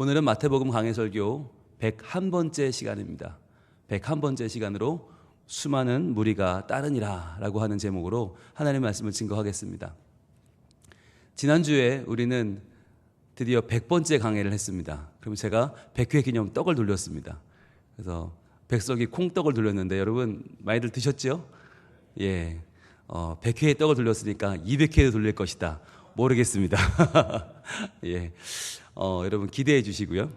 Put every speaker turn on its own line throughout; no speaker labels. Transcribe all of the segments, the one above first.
오늘은 마태복음 강해설교 101번째 시간입니다. 101번째 시간으로 수많은 무리가 따르니라 라고 하는 제목으로 하나님의 말씀을 증거하겠습니다. 지난주에 우리는 드디어 100번째 강해를 했습니다. 그럼 제가 100회 기념 떡을 돌렸습니다. 그래서 백석이 콩떡을 돌렸는데 여러분 많이들 드셨죠? 예, 100회의 떡을 돌렸으니까 200회도 돌릴 것이다. 모르겠습니다. 예, 여러분 기대해 주시고요.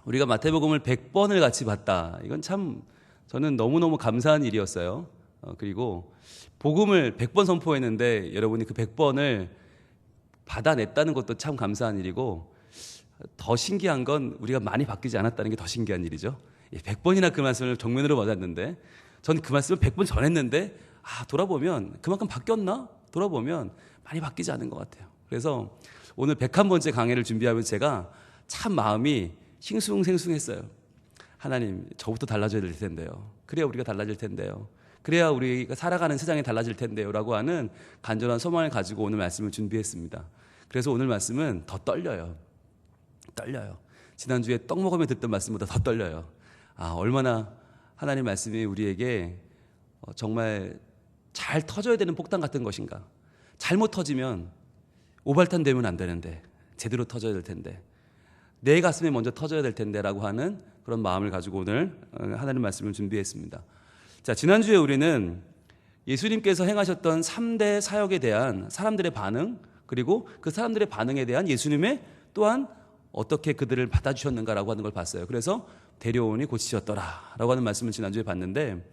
우리가 마태복음을 100번을 같이 봤다. 이건 참 저는 너무너무 감사한 일이었어요. 그리고 복음을 100번 선포했는데 여러분이 그 100번을 받아냈다는 것도 참 감사한 일이고, 더 신기한 건 우리가 많이 바뀌지 않았다는 게 더 신기한 일이죠. 100번이나 그 말씀을 정면으로 받았는데, 전 그 말씀을 100번 전했는데 돌아보면 그만큼 바뀌었나? 돌아보면 많이 바뀌지 않은 것 같아요. 그래서 오늘 101번째 강해를 준비하면서 제가 참 마음이 싱숭생숭했어요. 하나님, 저부터 달라져야 될 텐데요. 그래야 우리가 달라질 텐데요. 그래야 우리가 살아가는 세상이 달라질 텐데요 라고 하는 간절한 소망을 가지고 오늘 말씀을 준비했습니다. 그래서 오늘 말씀은 더 떨려요. 지난주에 떡 먹으며 듣던 말씀보다 더 떨려요. 얼마나 하나님 말씀이 우리에게 정말 잘 터져야 되는 폭탄 같은 것인가. 잘못 터지면 오발탄 되면 안 되는데 제대로 터져야 될 텐데, 내 가슴에 먼저 터져야 될 텐데 라고 하는 그런 마음을 가지고 오늘 하나님 말씀을 준비했습니다. 자, 지난주에 우리는 예수님께서 행하셨던 3대 사역에 대한 사람들의 반응, 그리고 그 사람들의 반응에 대한 예수님의 또한 어떻게 그들을 받아주셨는가라고 하는 걸 봤어요. 그래서 데려오니 고치셨더라 라고 하는 말씀을 지난주에 봤는데,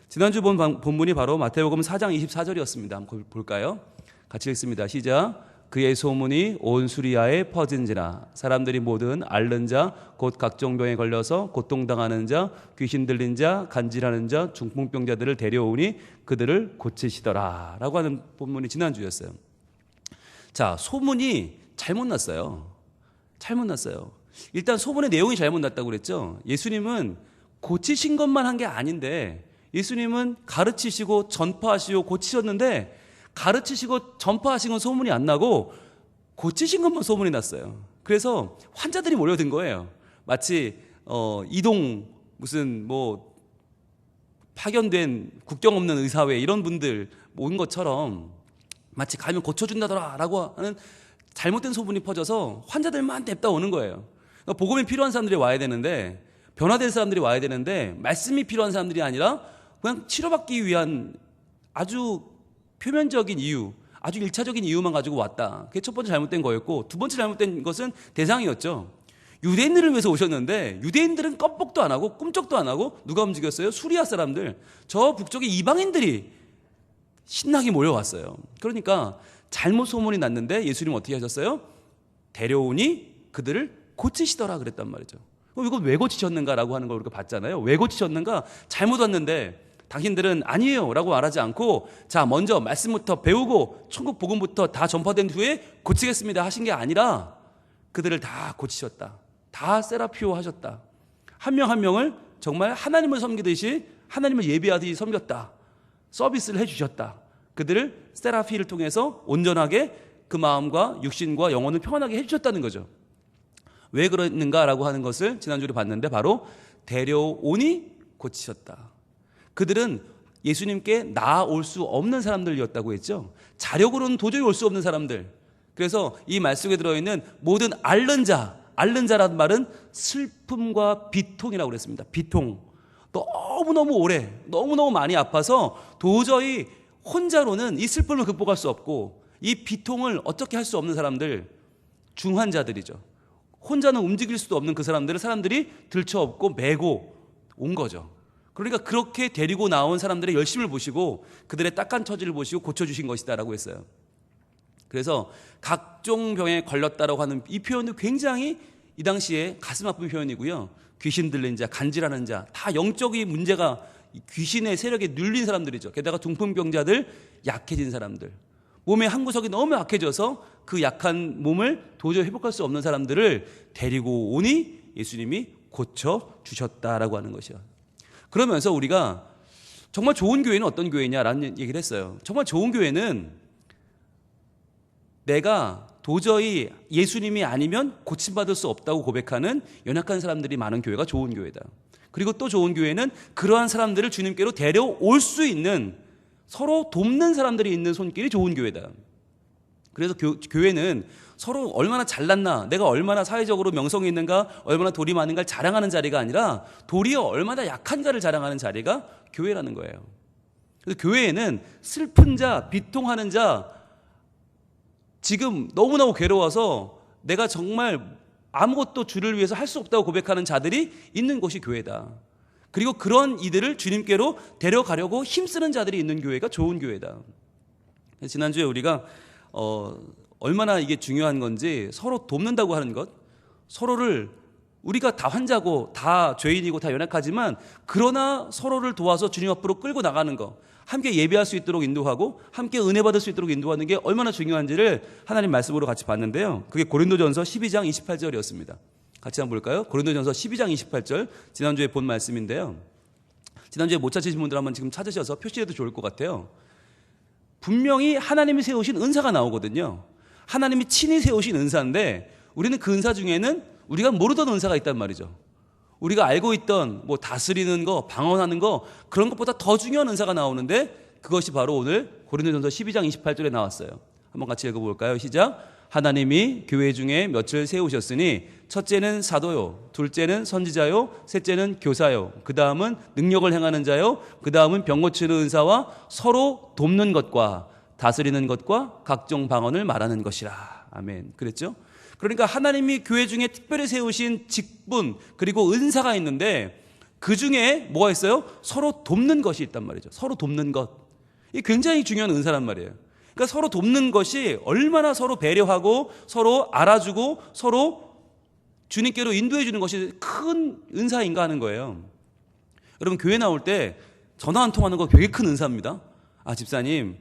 지난주 본 본문이 바로 마태복음 4장 24절이었습니다. 한번 볼까요? 같이 읽습니다. 시작. 그의 소문이 온 수리아에 퍼진지라. 사람들이 모든 앓는 자, 곧 각종 병에 걸려서 고통당하는 자, 귀신 들린 자, 간질하는 자, 중풍병자들을 데려오니 그들을 고치시더라 라고 하는 본문이 지난주였어요. 자, 소문이 잘못 났어요. 일단 소문의 내용이 잘못 났다고 그랬죠. 예수님은 고치신 것만 한 게 아닌데, 예수님은 가르치시고 전파하시고 고치셨는데, 가르치시고 전파하신 건 소문이 안 나고 고치신 것만 소문이 났어요. 그래서 환자들이 몰려든 거예요. 마치 이동 무슨 파견된 국경 없는 의사회 이런 분들 온 것처럼 마치 가면 고쳐준다더라 라고 하는 잘못된 소문이 퍼져서 환자들만 냅다 오는 거예요. 그러니까 복음이 필요한 사람들이 와야 되는데, 변화될 사람들이 와야 되는데, 말씀이 필요한 사람들이 아니라 그냥 치료받기 위한 아주 표면적인 이유, 아주 1차적인 이유만 가지고 왔다. 그게 첫 번째 잘못된 거였고, 두 번째 잘못된 것은 대상이었죠. 유대인들을 위해서 오셨는데 유대인들은 껌뻑도 안 하고 꿈쩍도 안 하고 누가 움직였어요? 수리아 사람들, 저 북쪽의 이방인들이 신나게 몰려왔어요. 그러니까 잘못 소문이 났는데 예수님 어떻게 하셨어요? 데려오니 그들을 고치시더라 그랬단 말이죠. 그럼 이거 왜 고치셨는가라고 하는 걸 우리가 봤잖아요. 왜 고치셨는가? 잘못 왔는데 당신들은 아니에요 라고 말하지 않고, 자, 먼저 말씀부터 배우고 천국 복음부터 다 전파된 후에 고치겠습니다 하신 게 아니라 그들을 다 고치셨다. 다 세라피오 하셨다. 한 명 한 명을 정말 하나님을 섬기듯이 하나님을 예배하듯이 섬겼다. 서비스를 해주셨다. 그들을 세라피를 통해서 온전하게 그 마음과 육신과 영혼을 평안하게 해주셨다는 거죠. 왜 그랬는가라고 하는 것을 지난주에 봤는데, 바로 데려오니 고치셨다. 그들은 예수님께 나아올 수 없는 사람들이었다고 했죠. 자력으로는 도저히 올 수 없는 사람들. 그래서 이 말 속에 들어있는 모든 앓는 자라는 말은 슬픔과 비통이라고 그랬습니다. 비통. 너무너무 오래, 너무너무 많이 아파서 도저히 혼자로는 이 슬픔을 극복할 수 없고 이 비통을 어떻게 할 수 없는 사람들, 중환자들이죠. 혼자는 움직일 수도 없는 그 사람들을 사람들이 들쳐업고 메고 온 거죠. 그러니까 그렇게 데리고 나온 사람들의 열심을 보시고 그들의 딱한 처지를 보시고 고쳐주신 것이다라고 했어요. 그래서 각종 병에 걸렸다라고 하는 이 표현도 굉장히 이 당시에 가슴 아픈 표현이고요. 귀신 들린 자, 간질하는 자, 다 영적인 문제가 귀신의 세력에 눌린 사람들이죠. 게다가 중풍병자들, 약해진 사람들, 몸의 한 구석이 너무 약해져서 그 약한 몸을 도저히 회복할 수 없는 사람들을 데리고 오니 예수님이 고쳐주셨다라고 하는 것이요. 그러면서 우리가 정말 좋은 교회는 어떤 교회냐라는 얘기를 했어요. 정말 좋은 교회는 내가 도저히 예수님이 아니면 고침받을 수 없다고 고백하는 연약한 사람들이 많은 교회가 좋은 교회다. 그리고 또 좋은 교회는 그러한 사람들을 주님께로 데려올 수 있는, 서로 돕는 사람들이 있는 손길이 좋은 교회다. 그래서 교회는 서로 얼마나 잘났나, 내가 얼마나 사회적으로 명성이 있는가, 얼마나 돌이 많은가를 자랑하는 자리가 아니라 도리어 얼마나 약한가를 자랑하는 자리가 교회라는 거예요. 그래서 교회에는 슬픈 자, 비통하는 자, 지금 너무너무 괴로워서 내가 정말 아무것도 주를 위해서 할 수 없다고 고백하는 자들이 있는 곳이 교회다. 그리고 그런 이들을 주님께로 데려가려고 힘쓰는 자들이 있는 교회가 좋은 교회다. 지난주에 우리가 얼마나 이게 중요한 건지, 서로 돕는다고 하는 것, 서로를, 우리가 다 환자고 다 죄인이고 다 연약하지만 그러나 서로를 도와서 주님 앞으로 끌고 나가는 것, 함께 예배할 수 있도록 인도하고 함께 은혜 받을 수 있도록 인도하는 게 얼마나 중요한지를 하나님 말씀으로 같이 봤는데요. 그게 고린도전서 12장 28절이었습니다. 같이 한번 볼까요? 고린도전서 12장 28절, 지난주에 본 말씀인데요. 지난주에 못 찾으신 분들 한번 지금 찾으셔서 표시해도 좋을 것 같아요. 분명히 하나님이 세우신 은사가 나오거든요. 하나님이 친히 세우신 은사인데 우리는 그 은사 중에는 우리가 모르던 은사가 있단 말이죠. 우리가 알고 있던 뭐 다스리는 거, 방언하는 거, 그런 것보다 더 중요한 은사가 나오는데 그것이 바로 오늘 고린도전서 12장 28절에 나왔어요. 한번 같이 읽어볼까요? 시작. 하나님이 교회 중에 몇을 세우셨으니 첫째는 사도요, 둘째는 선지자요, 셋째는 교사요, 그 다음은 능력을 행하는 자요, 그 다음은 병 고치는 은사와 서로 돕는 것과 다스리는 것과 각종 방언을 말하는 것이라. 아멘. 그랬죠? 그러니까 하나님이 교회 중에 특별히 세우신 직분 그리고 은사가 있는데 그 중에 뭐가 있어요? 서로 돕는 것이 있단 말이죠. 서로 돕는 것. 이게 굉장히 중요한 은사란 말이에요. 그러니까 서로 돕는 것이 얼마나 서로 배려하고 서로 알아주고 서로 주님께로 인도해 주는 것이 큰 은사인가 하는 거예요. 여러분, 교회 나올 때 전화 한 통하는 거 되게 큰 은사입니다. 아, 집사님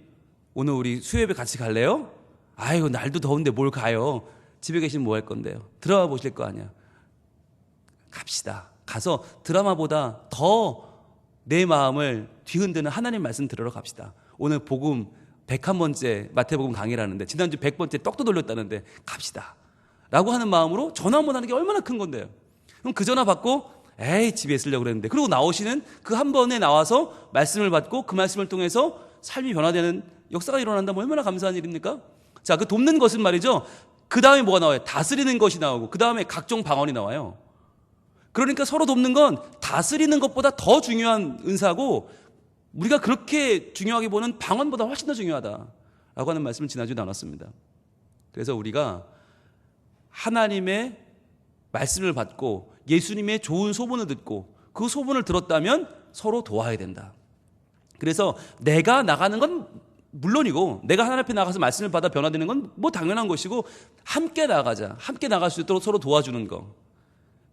오늘 우리 수요예배 같이 갈래요? 아이고 날도 더운데 뭘 가요. 집에 계시면 뭐 할 건데요? 드라마 보실 거 아니야. 갑시다. 가서 드라마보다 더 내 마음을 뒤흔드는 하나님 말씀 들으러 갑시다. 오늘 복음 101번째 마태복음 강의를 하는데 지난주 100번째 떡도 돌렸다는데 갑시다 라고 하는 마음으로 전화 한번 하는 게 얼마나 큰 건데요. 그럼 그 전화 받고 에이 집에 있으려고 그랬는데, 그리고 나오시는 그 한 번에 나와서 말씀을 받고 그 말씀을 통해서 삶이 변화되는 역사가 일어난다면 얼마나 감사한 일입니까? 자, 그 돕는 것은 말이죠, 그 다음에 뭐가 나와요? 다스리는 것이 나오고 그 다음에 각종 방언이 나와요. 그러니까 서로 돕는 건 다스리는 것보다 더 중요한 은사고 우리가 그렇게 중요하게 보는 방언보다 훨씬 더 중요하다라고 하는 말씀을 지난주에 나눴습니다. 그래서 우리가 하나님의 말씀을 받고 예수님의 좋은 소문을 듣고 그 소문을 들었다면 서로 도와야 된다. 그래서 내가 나가는 건 물론이고 내가 하나님 앞에 나가서 말씀을 받아 변화되는 건 뭐 당연한 것이고, 함께 나가자, 함께 나갈 수 있도록 서로 도와주는 거,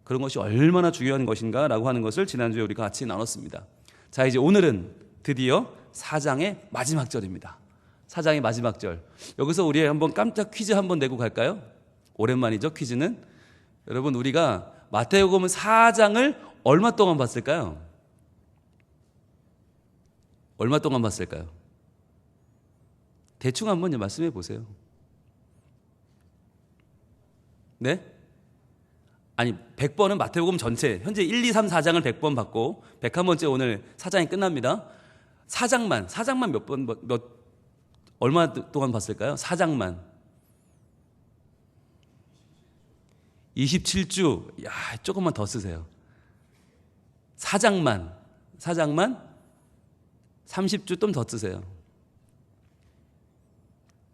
그런 것이 얼마나 중요한 것인가 라고 하는 것을 지난주에 우리가 같이 나눴습니다. 자, 이제 오늘은 드디어 4장의 마지막 절입니다. 4장의 마지막 절. 여기서 우리 한번 깜짝 퀴즈 한번 내고 갈까요? 오랜만이죠, 퀴즈는. 여러분, 우리가 마태복음 4장을 얼마 동안 봤을까요? 얼마 동안 봤을까요? 대충 한번 말씀해 보세요. 네? 아니, 100번은 마태복음 전체, 현재 1, 2, 3, 4장을 100번 봤고 101번째 오늘 4장이 끝납니다. 4장만 얼마 동안 봤을까요? 4장만 27주. 야, 조금만 더 쓰세요. 4장만 30주 좀 더 쓰세요.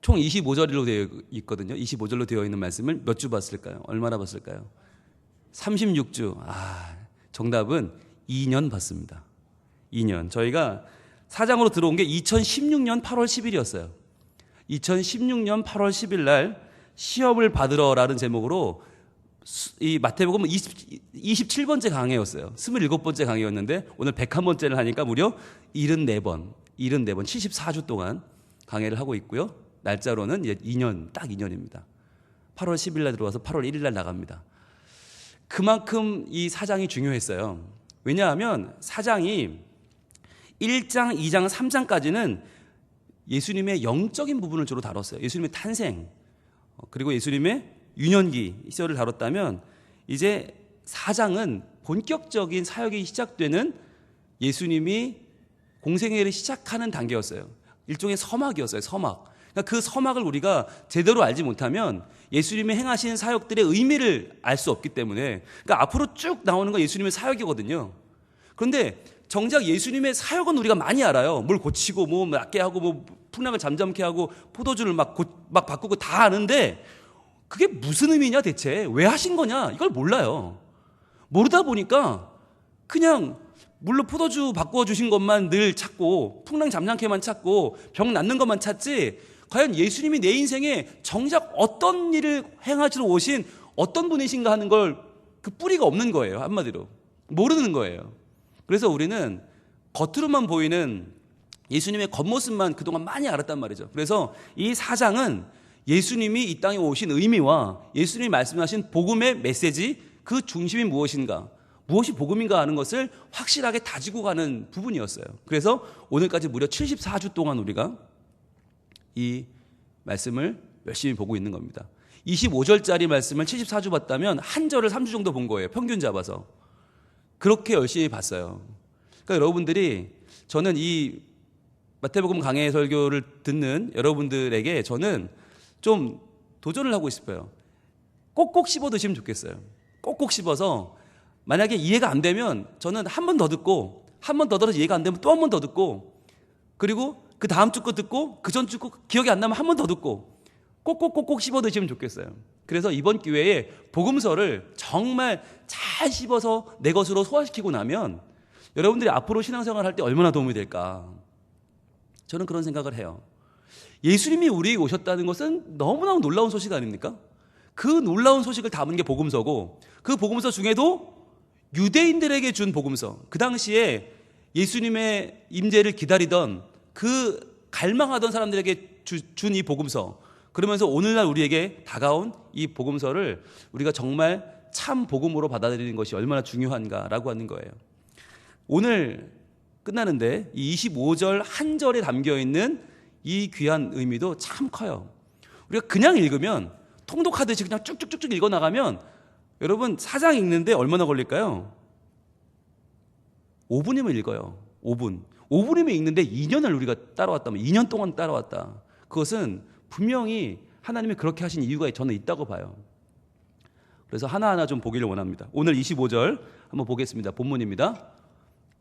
총 25절로 되어 있거든요. 25절로 되어 있는 말씀을 몇 주 봤을까요? 얼마나 봤을까요? 36주. 아, 정답은 2년 봤습니다. 2년. 저희가 사장으로 들어온 게 2016년 8월 10일이었어요. 2016년 8월 10일 날 시험을 받으러라는 제목으로 이 마태복음은 27번째 강해였어요. 27번째 강해였는데 오늘 101번째를 하니까 무려 74번, 74주 동안 강해를 하고 있고요. 날짜로는 이제 2년, 딱 2년입니다. 8월 10일 날 들어와서 8월 1일 날 나갑니다. 그만큼 이 4장이 중요했어요. 왜냐하면 4장이 1장, 2장, 3장까지는 예수님의 영적인 부분을 주로 다뤘어요. 예수님의 탄생, 그리고 예수님의 유년기 시절을 다뤘다면 이제 4장은 본격적인 사역이 시작되는 예수님이 공생애를 시작하는 단계였어요. 일종의 서막이었어요. 서막. 그러니까 그 서막을 우리가 제대로 알지 못하면 예수님이 행하신 사역들의 의미를 알 수 없기 때문에, 그러니까 앞으로 쭉 나오는 건 예수님의 사역이거든요. 그런데 정작 예수님의 사역은 우리가 많이 알아요. 뭘 고치고 뭐 낫게 하고 뭐 풍랑을 잠잠케 하고 포도주를 막 바꾸고 다 아는데 그게 무슨 의미냐 대체, 왜 하신 거냐 이걸 몰라요. 모르다 보니까 그냥 물로 포도주 바꾸어 주신 것만 늘 찾고 풍랑 잠잠케만 찾고 병 낫는 것만 찾지, 과연 예수님이 내 인생에 정작 어떤 일을 행하시러 오신 어떤 분이신가 하는 걸 그 뿌리가 없는 거예요. 한마디로 모르는 거예요. 그래서 우리는 겉으로만 보이는 예수님의 겉모습만 그동안 많이 알았단 말이죠. 그래서 이 4장은 예수님이 이 땅에 오신 의미와 예수님이 말씀하신 복음의 메시지, 그 중심이 무엇인가, 무엇이 복음인가 하는 것을 확실하게 다지고 가는 부분이었어요. 그래서 오늘까지 무려 74주 동안 우리가 이 말씀을 열심히 보고 있는 겁니다. 25절짜리 말씀을 74주 봤다면 한 절을 3주 정도 본 거예요. 평균 잡아서. 그렇게 열심히 봤어요. 그러니까 여러분들이, 저는 이 마태복음 강해 설교를 듣는 여러분들에게 저는 좀 도전을 하고 싶어요. 꼭꼭 씹어 드시면 좋겠어요. 꼭꼭 씹어서 만약에 이해가 안 되면 저는 한 번 더 듣고, 한 번 더 들어서 이해가 안 되면 또 한 번 더 듣고, 그리고 그 다음 주 거 듣고 그 전 주 거 기억이 안 나면 한 번 더 듣고, 꼭꼭꼭꼭 씹어 드시면 좋겠어요. 그래서 이번 기회에 복음서를 정말 잘 씹어서 내 것으로 소화시키고 나면 여러분들이 앞으로 신앙생활 할 때 얼마나 도움이 될까, 저는 그런 생각을 해요. 예수님이 우리에게 오셨다는 것은 너무너무 놀라운 소식 아닙니까? 그 놀라운 소식을 담은 게 복음서고, 그 복음서 중에도 유대인들에게 준 복음서, 그 당시에 예수님의 임재를 기다리던 그 갈망하던 사람들에게 준 이 복음서, 그러면서 오늘날 우리에게 다가온 이 복음서를 우리가 정말 참 복음으로 받아들이는 것이 얼마나 중요한가라고 하는 거예요. 오늘 끝나는데 이 25절 한 절에 담겨있는 이 귀한 의미도 참 커요. 우리가 그냥 읽으면, 통독하듯이 그냥 쭉쭉쭉쭉 읽어나가면 여러분 4장 읽는데 얼마나 걸릴까요? 5분이면 읽어요. 5분이면 읽는데 2년을 우리가 따라왔다면, 2년 동안 따라왔다. 그것은 분명히 하나님이 그렇게 하신 이유가 저는 있다고 봐요. 그래서 하나하나 좀 보기를 원합니다. 오늘 25절 한번 보겠습니다. 본문입니다.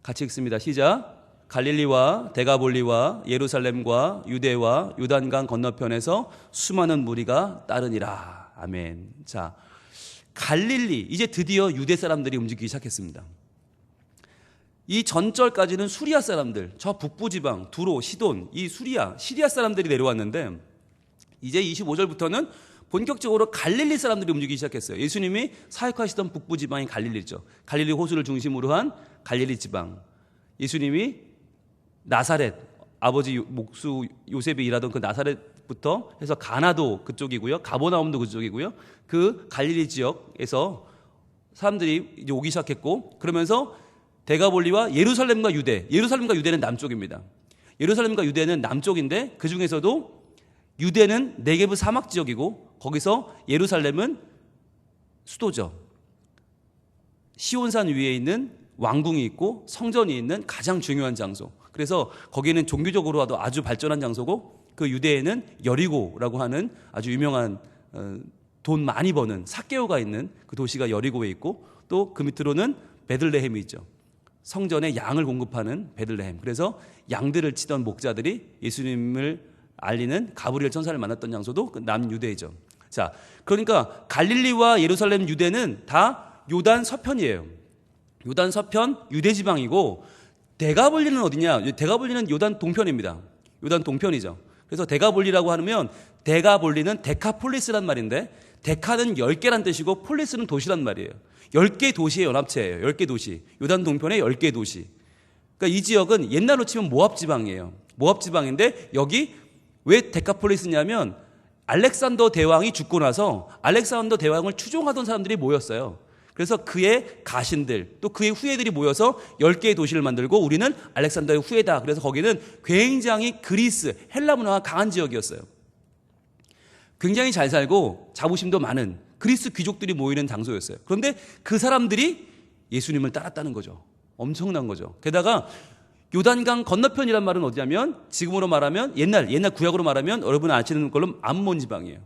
같이 읽습니다. 시작. 갈릴리와 데가볼리와 예루살렘과 유대와 요단강 건너편에서 수많은 무리가 따르니라. 아멘. 자, 갈릴리, 이제 드디어 유대 사람들이 움직이기 시작했습니다. 이 전절까지는 수리아 사람들, 저 북부 지방 두로, 시돈, 이 시리아 사람들이 내려왔는데 이제 25절부터는 본격적으로 갈릴리 사람들이 움직이기 시작했어요. 예수님이 사역하시던 북부 지방이 갈릴리죠. 갈릴리 호수를 중심으로 한 갈릴리 지방. 예수님이 나사렛, 아버지 목수 요셉이 일하던 그 나사렛부터 해서 가나도 그쪽이고요, 가버나움도 그쪽이고요, 그 갈릴리 지역에서 사람들이 이제 오기 시작했고, 그러면서 데가볼리와 예루살렘과 유대는 남쪽입니다. 예루살렘과 유대는 남쪽인데 그 중에서도 유대는 네게브 사막 지역이고, 거기서 예루살렘은 수도죠. 시온산 위에 있는 왕궁이 있고 성전이 있는 가장 중요한 장소. 그래서 거기는 종교적으로도 아주 발전한 장소고, 그 유대에는 여리고라고 하는 아주 유명한 돈 많이 버는 삭개오가 있는 그 도시가 여리고에 있고, 또 그 밑으로는 베들레헴이 있죠. 성전에 양을 공급하는 베들레헴. 그래서 양들을 치던 목자들이 예수님을 알리는 가브리엘 천사를 만났던 장소도 그 남유대이죠. 자, 그러니까 갈릴리와 예루살렘, 유대는 다 요단 서편이에요. 요단 서편 유대 지방이고, 데가볼리는 어디냐? 데가볼리는 요단 동편입니다. 요단 동편이죠. 그래서 데가볼리라고 하면, 데가볼리는 데카폴리스란 말인데, 데카는 10개란 뜻이고 폴리스는 도시란 말이에요. 10개 도시의 연합체예요. 10개 도시. 요단 동편의 10개 도시. 그러니까 이 지역은 옛날로 치면 모압 지방이에요. 모압 지방인데, 여기 왜 데카폴리스냐면 알렉산더 대왕이 죽고 나서 알렉산더 대왕을 추종하던 사람들이 모였어요. 그래서 그의 가신들, 또 그의 후예들이 모여서 10개의 도시를 만들고, 우리는 알렉산더의 후예다. 그래서 거기는 굉장히 그리스, 헬라 문화가 강한 지역이었어요. 굉장히 잘 살고 자부심도 많은 그리스 귀족들이 모이는 장소였어요. 그런데 그 사람들이 예수님을 따랐다는 거죠. 엄청난 거죠. 게다가 요단강 건너편이란 말은 어디냐면 지금으로 말하면 옛날 구약으로 말하면 여러분 아시는 걸로 암몬 지방이에요.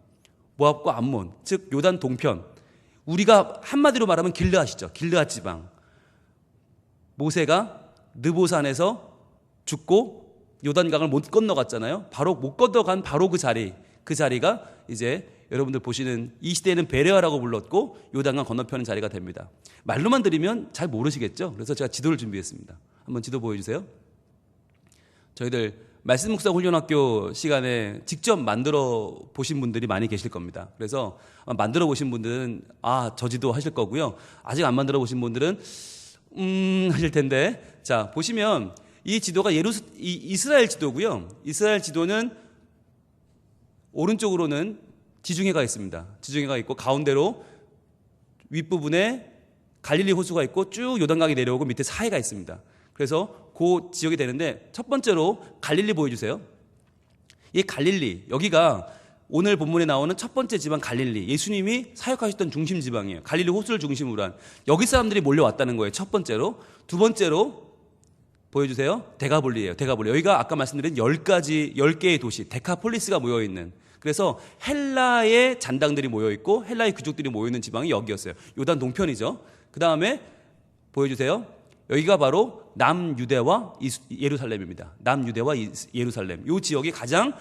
모압과 암몬, 즉 요단 동편. 우리가 한마디로 말하면 길르앗이죠. 길르앗 지방. 모세가 느보산에서 죽고 요단강을 못 건너갔잖아요. 바로 못 건너간 바로 그 자리가 이제 여러분들 보시는 이 시대에는 베레아라고 불렀고 요단강 건너편은 자리가 됩니다. 말로만 들으면 잘 모르시겠죠? 그래서 제가 지도를 준비했습니다. 한번 지도 보여주세요. 저희들 말씀 묵상 훈련학교 시간에 직접 만들어 보신 분들이 많이 계실 겁니다. 그래서 만들어 보신 분들은 저 지도 하실 거고요. 아직 안 만들어 보신 분들은 하실 텐데, 자 보시면 이 지도가 이스라엘 지도고요. 이스라엘 지도는 오른쪽으로는 지중해가 있습니다. 지중해가 있고 가운데로 윗부분에 갈릴리 호수가 있고 쭉 요단강이 내려오고 밑에 사해가 있습니다. 그래서 그 지역이 되는데 첫 번째로 갈릴리 보여주세요. 이 갈릴리, 여기가 오늘 본문에 나오는 첫 번째 지방 갈릴리, 예수님이 사역하셨던 중심 지방이에요. 갈릴리 호수를 중심으로 한 여기 사람들이 몰려왔다는 거예요. 첫 번째로. 두 번째로 보여주세요. 데가볼리예요. 데가볼리. 여기가 아까 말씀드린 10개의 도시 데카폴리스가 모여있는, 그래서 헬라의 잔당들이 모여있고 헬라의 귀족들이 모여있는 지방이 여기였어요. 요단 동편이죠. 그 다음에 보여주세요. 여기가 바로 남유대와 예루살렘입니다. 남유대와 예루살렘. 이 지역이 가장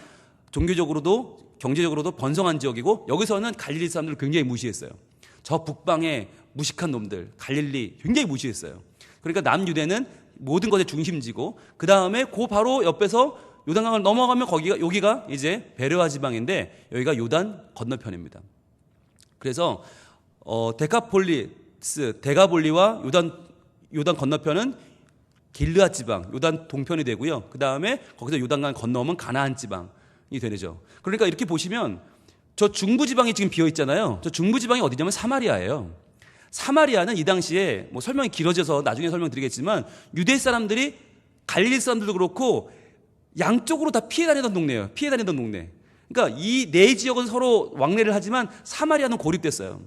종교적으로도 경제적으로도 번성한 지역이고, 여기서는 갈릴리 사람들을 굉장히 무시했어요. 저 북방의 무식한 놈들, 갈릴리 굉장히 무시했어요. 그러니까 남유대는 모든 것의 중심지고, 그 다음에 그 바로 옆에서 요단강을 넘어가면 여기가 이제 베레아 지방인데 여기가 요단 건너편입니다. 그래서 데가볼리와 요단 건너편은 길르앗 지방, 요단 동편이 되고요. 그 다음에 거기서 요단강 건너오면 가나안 지방이 되죠. 그러니까 이렇게 보시면 저 중부 지방이 지금 비어 있잖아요. 저 중부 지방이 어디냐면 사마리아예요. 사마리아는 이 당시에 뭐 설명이 길어져서 나중에 설명드리겠지만 유대 사람들이 갈릴리 사람들도 그렇고 양쪽으로 다 피해 다니던 동네예요. 피해 다니던 동네. 그러니까 이 네 지역은 서로 왕래를 하지만 사마리아는 고립됐어요.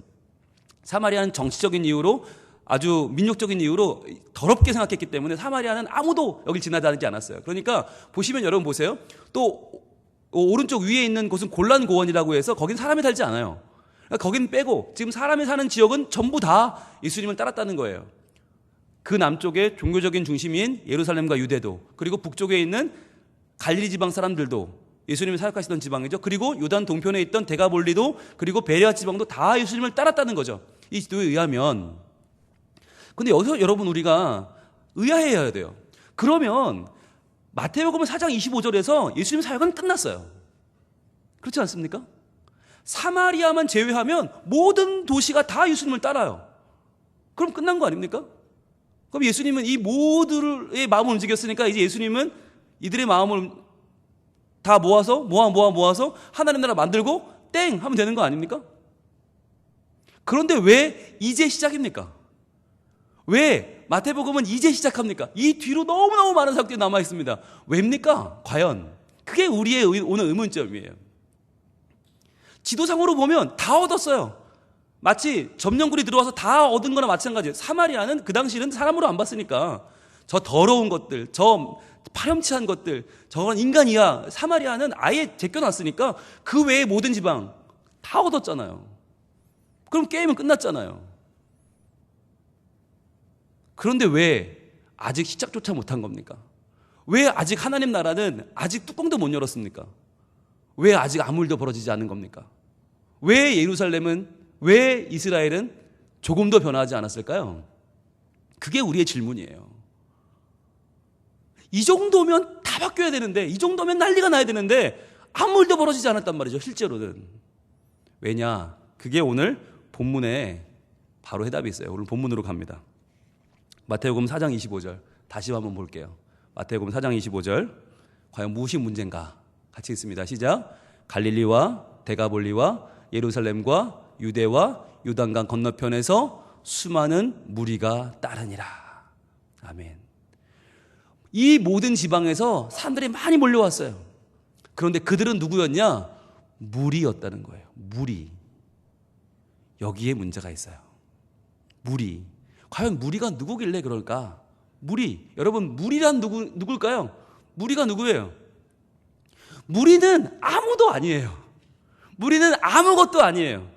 사마리아는 정치적인 이유로, 아주 민족적인 이유로 더럽게 생각했기 때문에 사마리아는 아무도 여길 지나다니지 않았어요. 그러니까 보시면 여러분 보세요. 또 오른쪽 위에 있는 곳은 골란 고원이라고 해서 거긴 사람이 살지 않아요. 그러니까 거긴 빼고 지금 사람이 사는 지역은 전부 다 예수님을 따랐다는 거예요. 그 남쪽의 종교적인 중심인 예루살렘과 유대도, 그리고 북쪽에 있는 갈릴리 지방 사람들도 예수님이 사역하시던 지방이죠. 그리고 요단 동편에 있던 데가볼리도, 그리고 베레아 지방도 다 예수님을 따랐다는 거죠. 이 지도에 의하면. 근데 여기서 여러분 우리가 의아해야 돼요. 그러면 마태복음 4장 25절에서 예수님 사역은 끝났어요. 그렇지 않습니까? 사마리아만 제외하면 모든 도시가 다 예수님을 따라요. 그럼 끝난 거 아닙니까? 그럼 예수님은 이 모두의 마음을 움직였으니까 이제 예수님은 이들의 마음을 다 모아서 하나님 나라 만들고 땡 하면 되는 거 아닙니까? 그런데 왜 이제 시작입니까? 왜 마태복음은 이제 시작합니까? 이 뒤로 너무너무 많은 사역들이 남아 있습니다. 왜입니까? 과연 그게 우리의 오늘 의문점이에요. 지도상으로 보면 다 얻었어요. 마치 점령군이 들어와서 다 얻은 거나 마찬가지예요. 사마리아는 그 당시는 사람으로 안 봤으니까 저 더러운 것들, 저 파렴치한 것들, 저건 인간이야. 사마리아는 아예 제껴놨으니까 그 외의 모든 지방 다 얻었잖아요. 그럼 게임은 끝났잖아요. 그런데 왜 아직 시작조차 못한 겁니까? 왜 아직 하나님 나라는 아직 뚜껑도 못 열었습니까? 왜 아직 아무 일도 벌어지지 않은 겁니까? 왜 예루살렘은, 왜 이스라엘은 조금도 변화하지 않았을까요? 그게 우리의 질문이에요. 이 정도면 다 바뀌어야 되는데, 이 정도면 난리가 나야 되는데 아무 일도 벌어지지 않았단 말이죠. 실제로는. 왜냐? 그게 오늘 본문에 바로 해답이 있어요. 오늘 본문으로 갑니다. 마태복음 4장 25절 다시 한번 볼게요. 마태복음 4장 25절 과연 무엇이 문제인가? 같이 읽습니다. 시작. 갈릴리와 데가볼리와 예루살렘과 유대와 요단강 건너편에서 수많은 무리가 따르니라. 아멘. 이 모든 지방에서 사람들이 많이 몰려왔어요. 그런데 그들은 누구였냐? 무리였다는 거예요. 무리. 여기에 문제가 있어요. 무리. 과연 무리가 누구길래 그럴까? 무리. 여러분, 무리란 누굴까요? 무리가 누구예요? 무리는 아무도 아니에요. 무리는 아무것도 아니에요.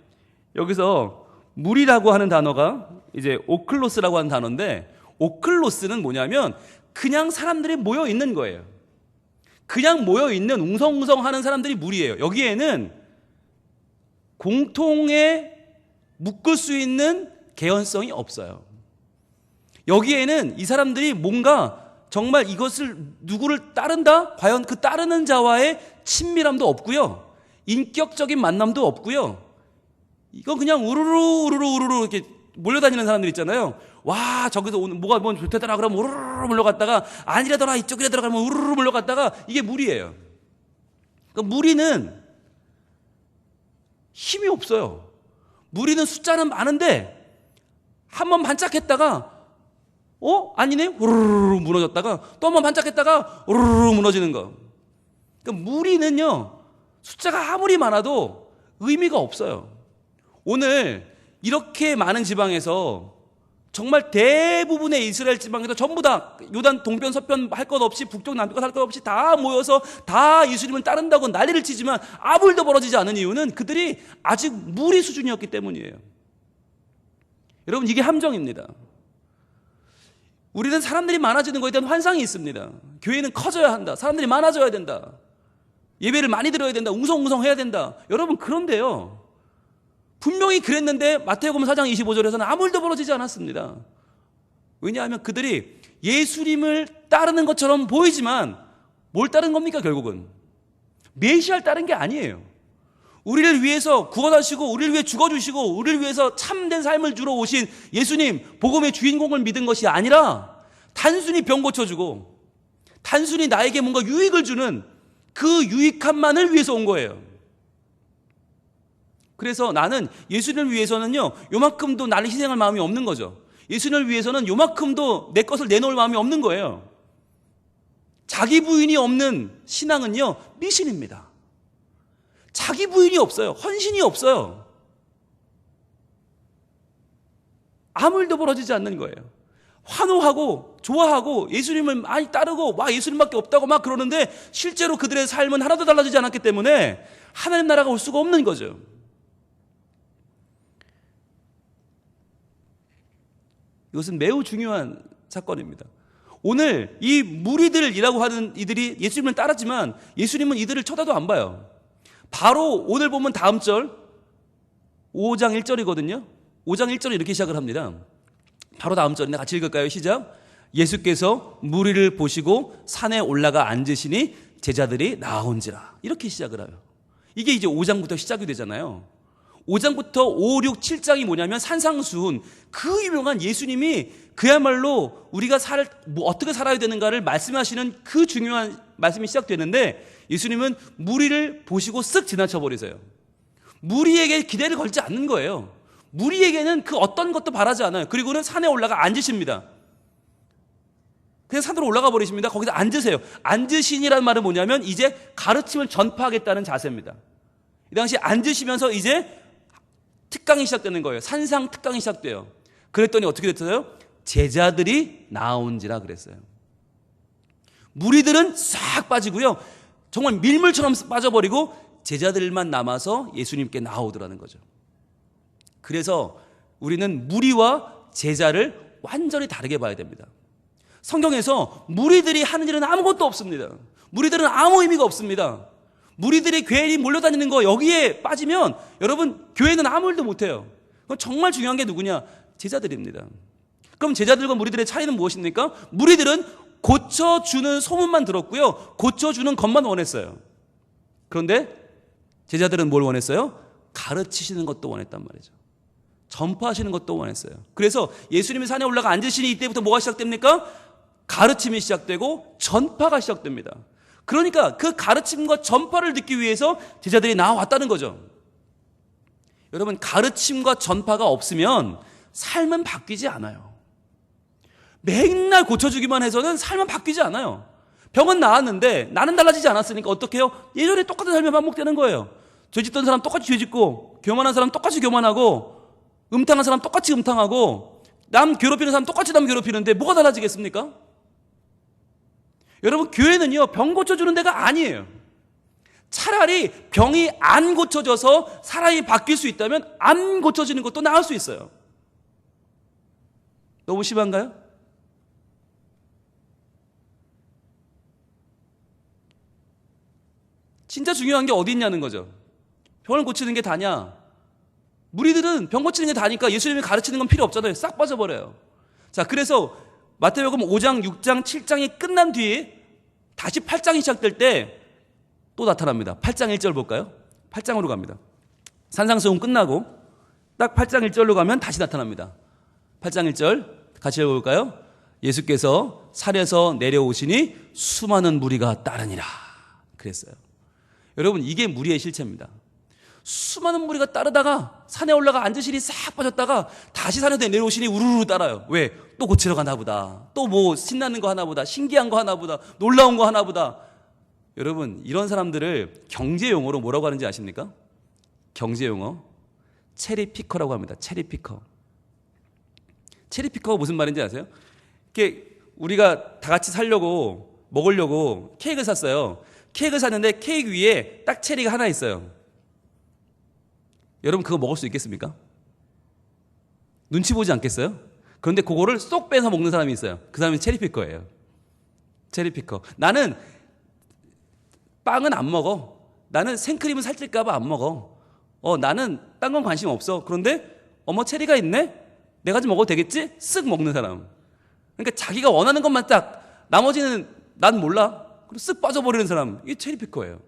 여기서 무리라고 하는 단어가 이제 오클로스라고 하는 단어인데, 오클로스는 뭐냐면 그냥 사람들이 모여 있는 거예요. 그냥 모여 있는 웅성웅성 하는 사람들이 무리예요. 여기에는 공통에 묶을 수 있는 개연성이 없어요. 여기에는 이 사람들이 뭔가 정말 이것을 누구를 따른다? 과연 그 따르는 자와의 친밀함도 없고요. 인격적인 만남도 없고요. 이건 그냥 우르르 이렇게 몰려다니는 사람들 있잖아요. 와, 저기서 오늘 뭐가 뭐 좋다더라 그러면 우르르 몰려갔다가 아니라더라 이쪽이라 들어가면 우르르 몰려갔다가 이게 무리예요. 그러니까 무리는 힘이 없어요. 무리는 숫자는 많은데 한 번 반짝했다가 아니네? 우르르 무너졌다가 또 한 번 반짝했다가 우르르 무너지는 거. 그러니까 무리는요, 숫자가 아무리 많아도 의미가 없어요. 오늘 이렇게 많은 지방에서 정말 대부분의 이스라엘 지방에서 전부 다 요단 동편 서편 할 것 없이 북쪽 남쪽 할 것 없이 다 모여서 다 예수님을 따른다고 난리를 치지만 아무 일도 벌어지지 않은 이유는 그들이 아직 무리 수준이었기 때문이에요. 여러분, 이게 함정입니다. 우리는 사람들이 많아지는 것에 대한 환상이 있습니다. 교회는 커져야 한다. 사람들이 많아져야 된다. 예배를 많이 들어야 된다. 웅성웅성 해야 된다. 여러분, 그런데요, 분명히 그랬는데 마태복음 4장 25절에서는 아무 일도 벌어지지 않았습니다. 왜냐하면 그들이 예수님을 따르는 것처럼 보이지만 뭘 따른 겁니까? 결국은 메시아를 따른 게 아니에요. 우리를 위해서 구원하시고 우리를 위해 죽어주시고 우리를 위해서 참된 삶을 주러 오신 예수님, 복음의 주인공을 믿은 것이 아니라 단순히 병 고쳐주고 단순히 나에게 뭔가 유익을 주는 그 유익함만을 위해서 온 거예요. 그래서 나는 예수님을 위해서는요, 요만큼도 나를 희생할 마음이 없는 거죠. 예수님을 위해서는 요만큼도 내 것을 내놓을 마음이 없는 거예요. 자기 부인이 없는 신앙은요, 미신입니다. 자기 부인이 없어요. 헌신이 없어요. 아무 일도 벌어지지 않는 거예요. 환호하고 좋아하고 예수님을 많이 따르고 막 예수님밖에 없다고 막 그러는데 실제로 그들의 삶은 하나도 달라지지 않았기 때문에 하나님 나라가 올 수가 없는 거죠. 이것은 매우 중요한 사건입니다. 오늘 이 무리들이라고 하는 이들이 예수님을 따랐지만 예수님은 이들을 쳐다도 안 봐요. 바로 오늘 보면 다음 절 5장 1절이거든요. 5장 1절은 이렇게 시작을 합니다. 바로 다음 절인데 같이 읽을까요? 시작. 예수께서 무리를 보시고 산에 올라가 앉으시니 제자들이 나온지라. 이렇게 시작을 해요. 이게 이제 5장부터 시작이 되잖아요. 5장부터 5, 6, 7장이 뭐냐면 산상수훈, 그 유명한 예수님이 그야말로 우리가 어떻게 살아야 되는가를 말씀하시는 그 중요한 말씀이 시작되는데 예수님은 무리를 보시고 쓱 지나쳐버리세요. 무리에게 기대를 걸지 않는 거예요. 무리에게는 그 어떤 것도 바라지 않아요. 그리고는 산에 올라가 앉으십니다. 그냥 산으로 올라가 버리십니다. 거기서 앉으세요. 앉으시니라는 말은 뭐냐면 이제 가르침을 전파하겠다는 자세입니다. 이 당시 앉으시면서 이제 특강이 시작되는 거예요. 산상 특강이 시작돼요. 그랬더니 어떻게 됐어요? 제자들이 나온지라 그랬어요. 무리들은 싹 빠지고요. 정말 밀물처럼 빠져버리고 제자들만 남아서 예수님께 나오더라는 거죠. 그래서 우리는 무리와 제자를 완전히 다르게 봐야 됩니다. 성경에서 무리들이 하는 일은 아무것도 없습니다. 무리들은 아무 의미가 없습니다. 무리들이 괜히 몰려다니는 거 여기에 빠지면 여러분 교회는 아무 일도 못해요. 그럼 정말 중요한 게 누구냐? 제자들입니다. 그럼 제자들과 무리들의 차이는 무엇입니까? 무리들은 고쳐주는 소문만 들었고요. 고쳐주는 것만 원했어요. 그런데 제자들은 뭘 원했어요? 가르치시는 것도 원했단 말이죠. 전파하시는 것도 원했어요. 그래서 예수님이 산에 올라가 앉으시니 이때부터 뭐가 시작됩니까? 가르침이 시작되고 전파가 시작됩니다. 그러니까 그 가르침과 전파를 듣기 위해서 제자들이 나왔다는 거죠. 여러분, 가르침과 전파가 없으면 삶은 바뀌지 않아요. 맨날 고쳐주기만 해서는 삶은 바뀌지 않아요. 병은 나았는데 나는 달라지지 않았으니까 어떻게 해요? 예전에 똑같은 삶이 반복되는 거예요. 죄 짓던 사람 똑같이 죄 짓고, 교만한 사람 똑같이 교만하고, 음탕한 사람 똑같이 음탕하고, 남 괴롭히는 사람 똑같이 남 괴롭히는데 뭐가 달라지겠습니까? 여러분, 교회는요, 병 고쳐주는 데가 아니에요. 차라리 병이 안 고쳐져서 사람이 바뀔 수 있다면 안 고쳐지는 것도 나을 수 있어요. 너무 심한가요? 진짜 중요한 게 어디 있냐는 거죠. 병을 고치는 게 다냐? 무리들은 병 고치는 게 다니까 예수님이 가르치는 건 필요 없잖아요. 싹 빠져버려요. 자, 그래서 마태복음 5장, 6장, 7장이 끝난 뒤에 다시 8장이 시작될 때 또 나타납니다. 8장 1절 볼까요? 8장으로 갑니다. 산상수훈 끝나고 딱 8장 1절로 가면 다시 나타납니다. 8장 1절 같이 읽어볼까요? 예수께서 산에서 내려오시니 수많은 무리가 따르니라 그랬어요. 여러분, 이게 무리의 실체입니다. 수많은 무리가 따르다가 산에 올라가 앉으시니 싹 빠졌다가 다시 산에 내려오시니 우르르 따라요. 왜? 또 고치러 가나 보다. 또 뭐 신나는 거 하나 보다. 신기한 거 하나 보다. 놀라운 거 하나 보다. 여러분, 이런 사람들을 경제용어로 뭐라고 하는지 아십니까? 경제용어 체리피커라고 합니다. 체리피커. 체리피커가 무슨 말인지 아세요? 이렇게 우리가 다 같이 살려고 먹으려고 케이크를 샀어요. 케이크를 샀는데 케이크 위에 딱 체리가 하나 있어요. 여러분, 그거 먹을 수 있겠습니까? 눈치 보지 않겠어요? 그런데 그거를 쏙 빼서 먹는 사람이 있어요. 그 사람이 체리피커예요. 체리피커. 나는 빵은 안 먹어. 나는 생크림은 살찔까 봐 안 먹어. 나는 딴 건 관심 없어. 그런데 어머, 체리가 있네? 내가 좀 먹어도 되겠지? 쓱 먹는 사람. 그러니까 자기가 원하는 것만 딱, 나머지는 난 몰라. 그리고 쓱 빠져버리는 사람. 이게 체리피커예요.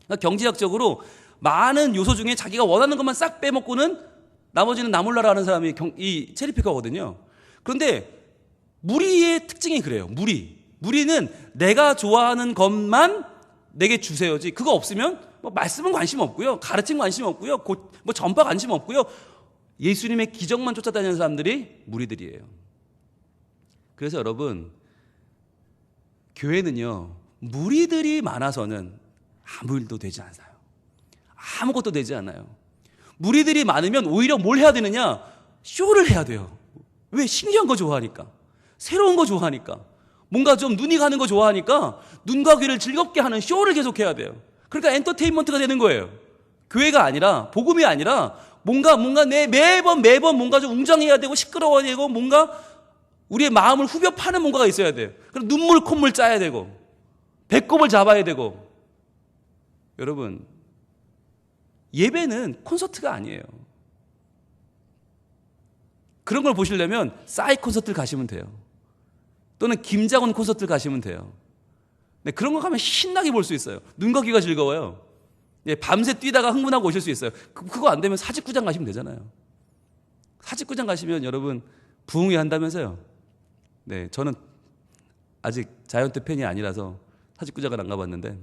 그러니까 경제학적으로 많은 요소 중에 자기가 원하는 것만 싹 빼먹고는 나머지는 나 몰라라 하는 사람이 이 체리피커거든요. 그런데 무리의 특징이 그래요. 무리는 내가 좋아하는 것만 내게 주세요지. 그거 없으면 뭐 말씀은 관심 없고요. 가르침 관심 없고요. 뭐 전파 관심 없고요. 예수님의 기적만 쫓아다니는 사람들이 무리들이에요. 그래서 여러분, 교회는요, 무리들이 많아서는 아무 일도 되지 않아요. 아무것도 되지 않아요. 무리들이 많으면 오히려 뭘 해야 되느냐? 쇼를 해야 돼요. 왜? 신기한 거 좋아하니까. 새로운 거 좋아하니까. 뭔가 좀 눈이 가는 거 좋아하니까 눈과 귀를 즐겁게 하는 쇼를 계속해야 돼요. 그러니까 엔터테인먼트가 되는 거예요. 교회가 아니라, 복음이 아니라 뭔가 매번 뭔가 좀 웅장해야 되고 시끄러워야 되고 뭔가 우리의 마음을 후벼 파는 뭔가가 있어야 돼요. 그럼 눈물 콧물 짜야 되고 배꼽을 잡아야 되고. 여러분, 예배는 콘서트가 아니에요. 그런 걸 보시려면 싸이 콘서트를 가시면 돼요. 또는 김장훈 콘서트를 가시면 돼요. 네, 그런 거 가면 신나게 볼 수 있어요. 눈과 귀가 즐거워요. 예, 밤새 뛰다가 흥분하고 오실 수 있어요. 그거 안 되면 사직구장 가시면 되잖아요. 사직구장 가시면 여러분 부흥회 한다면서요. 네, 저는 아직 자이언트 팬이 아니라서 사직구장을 안 가봤는데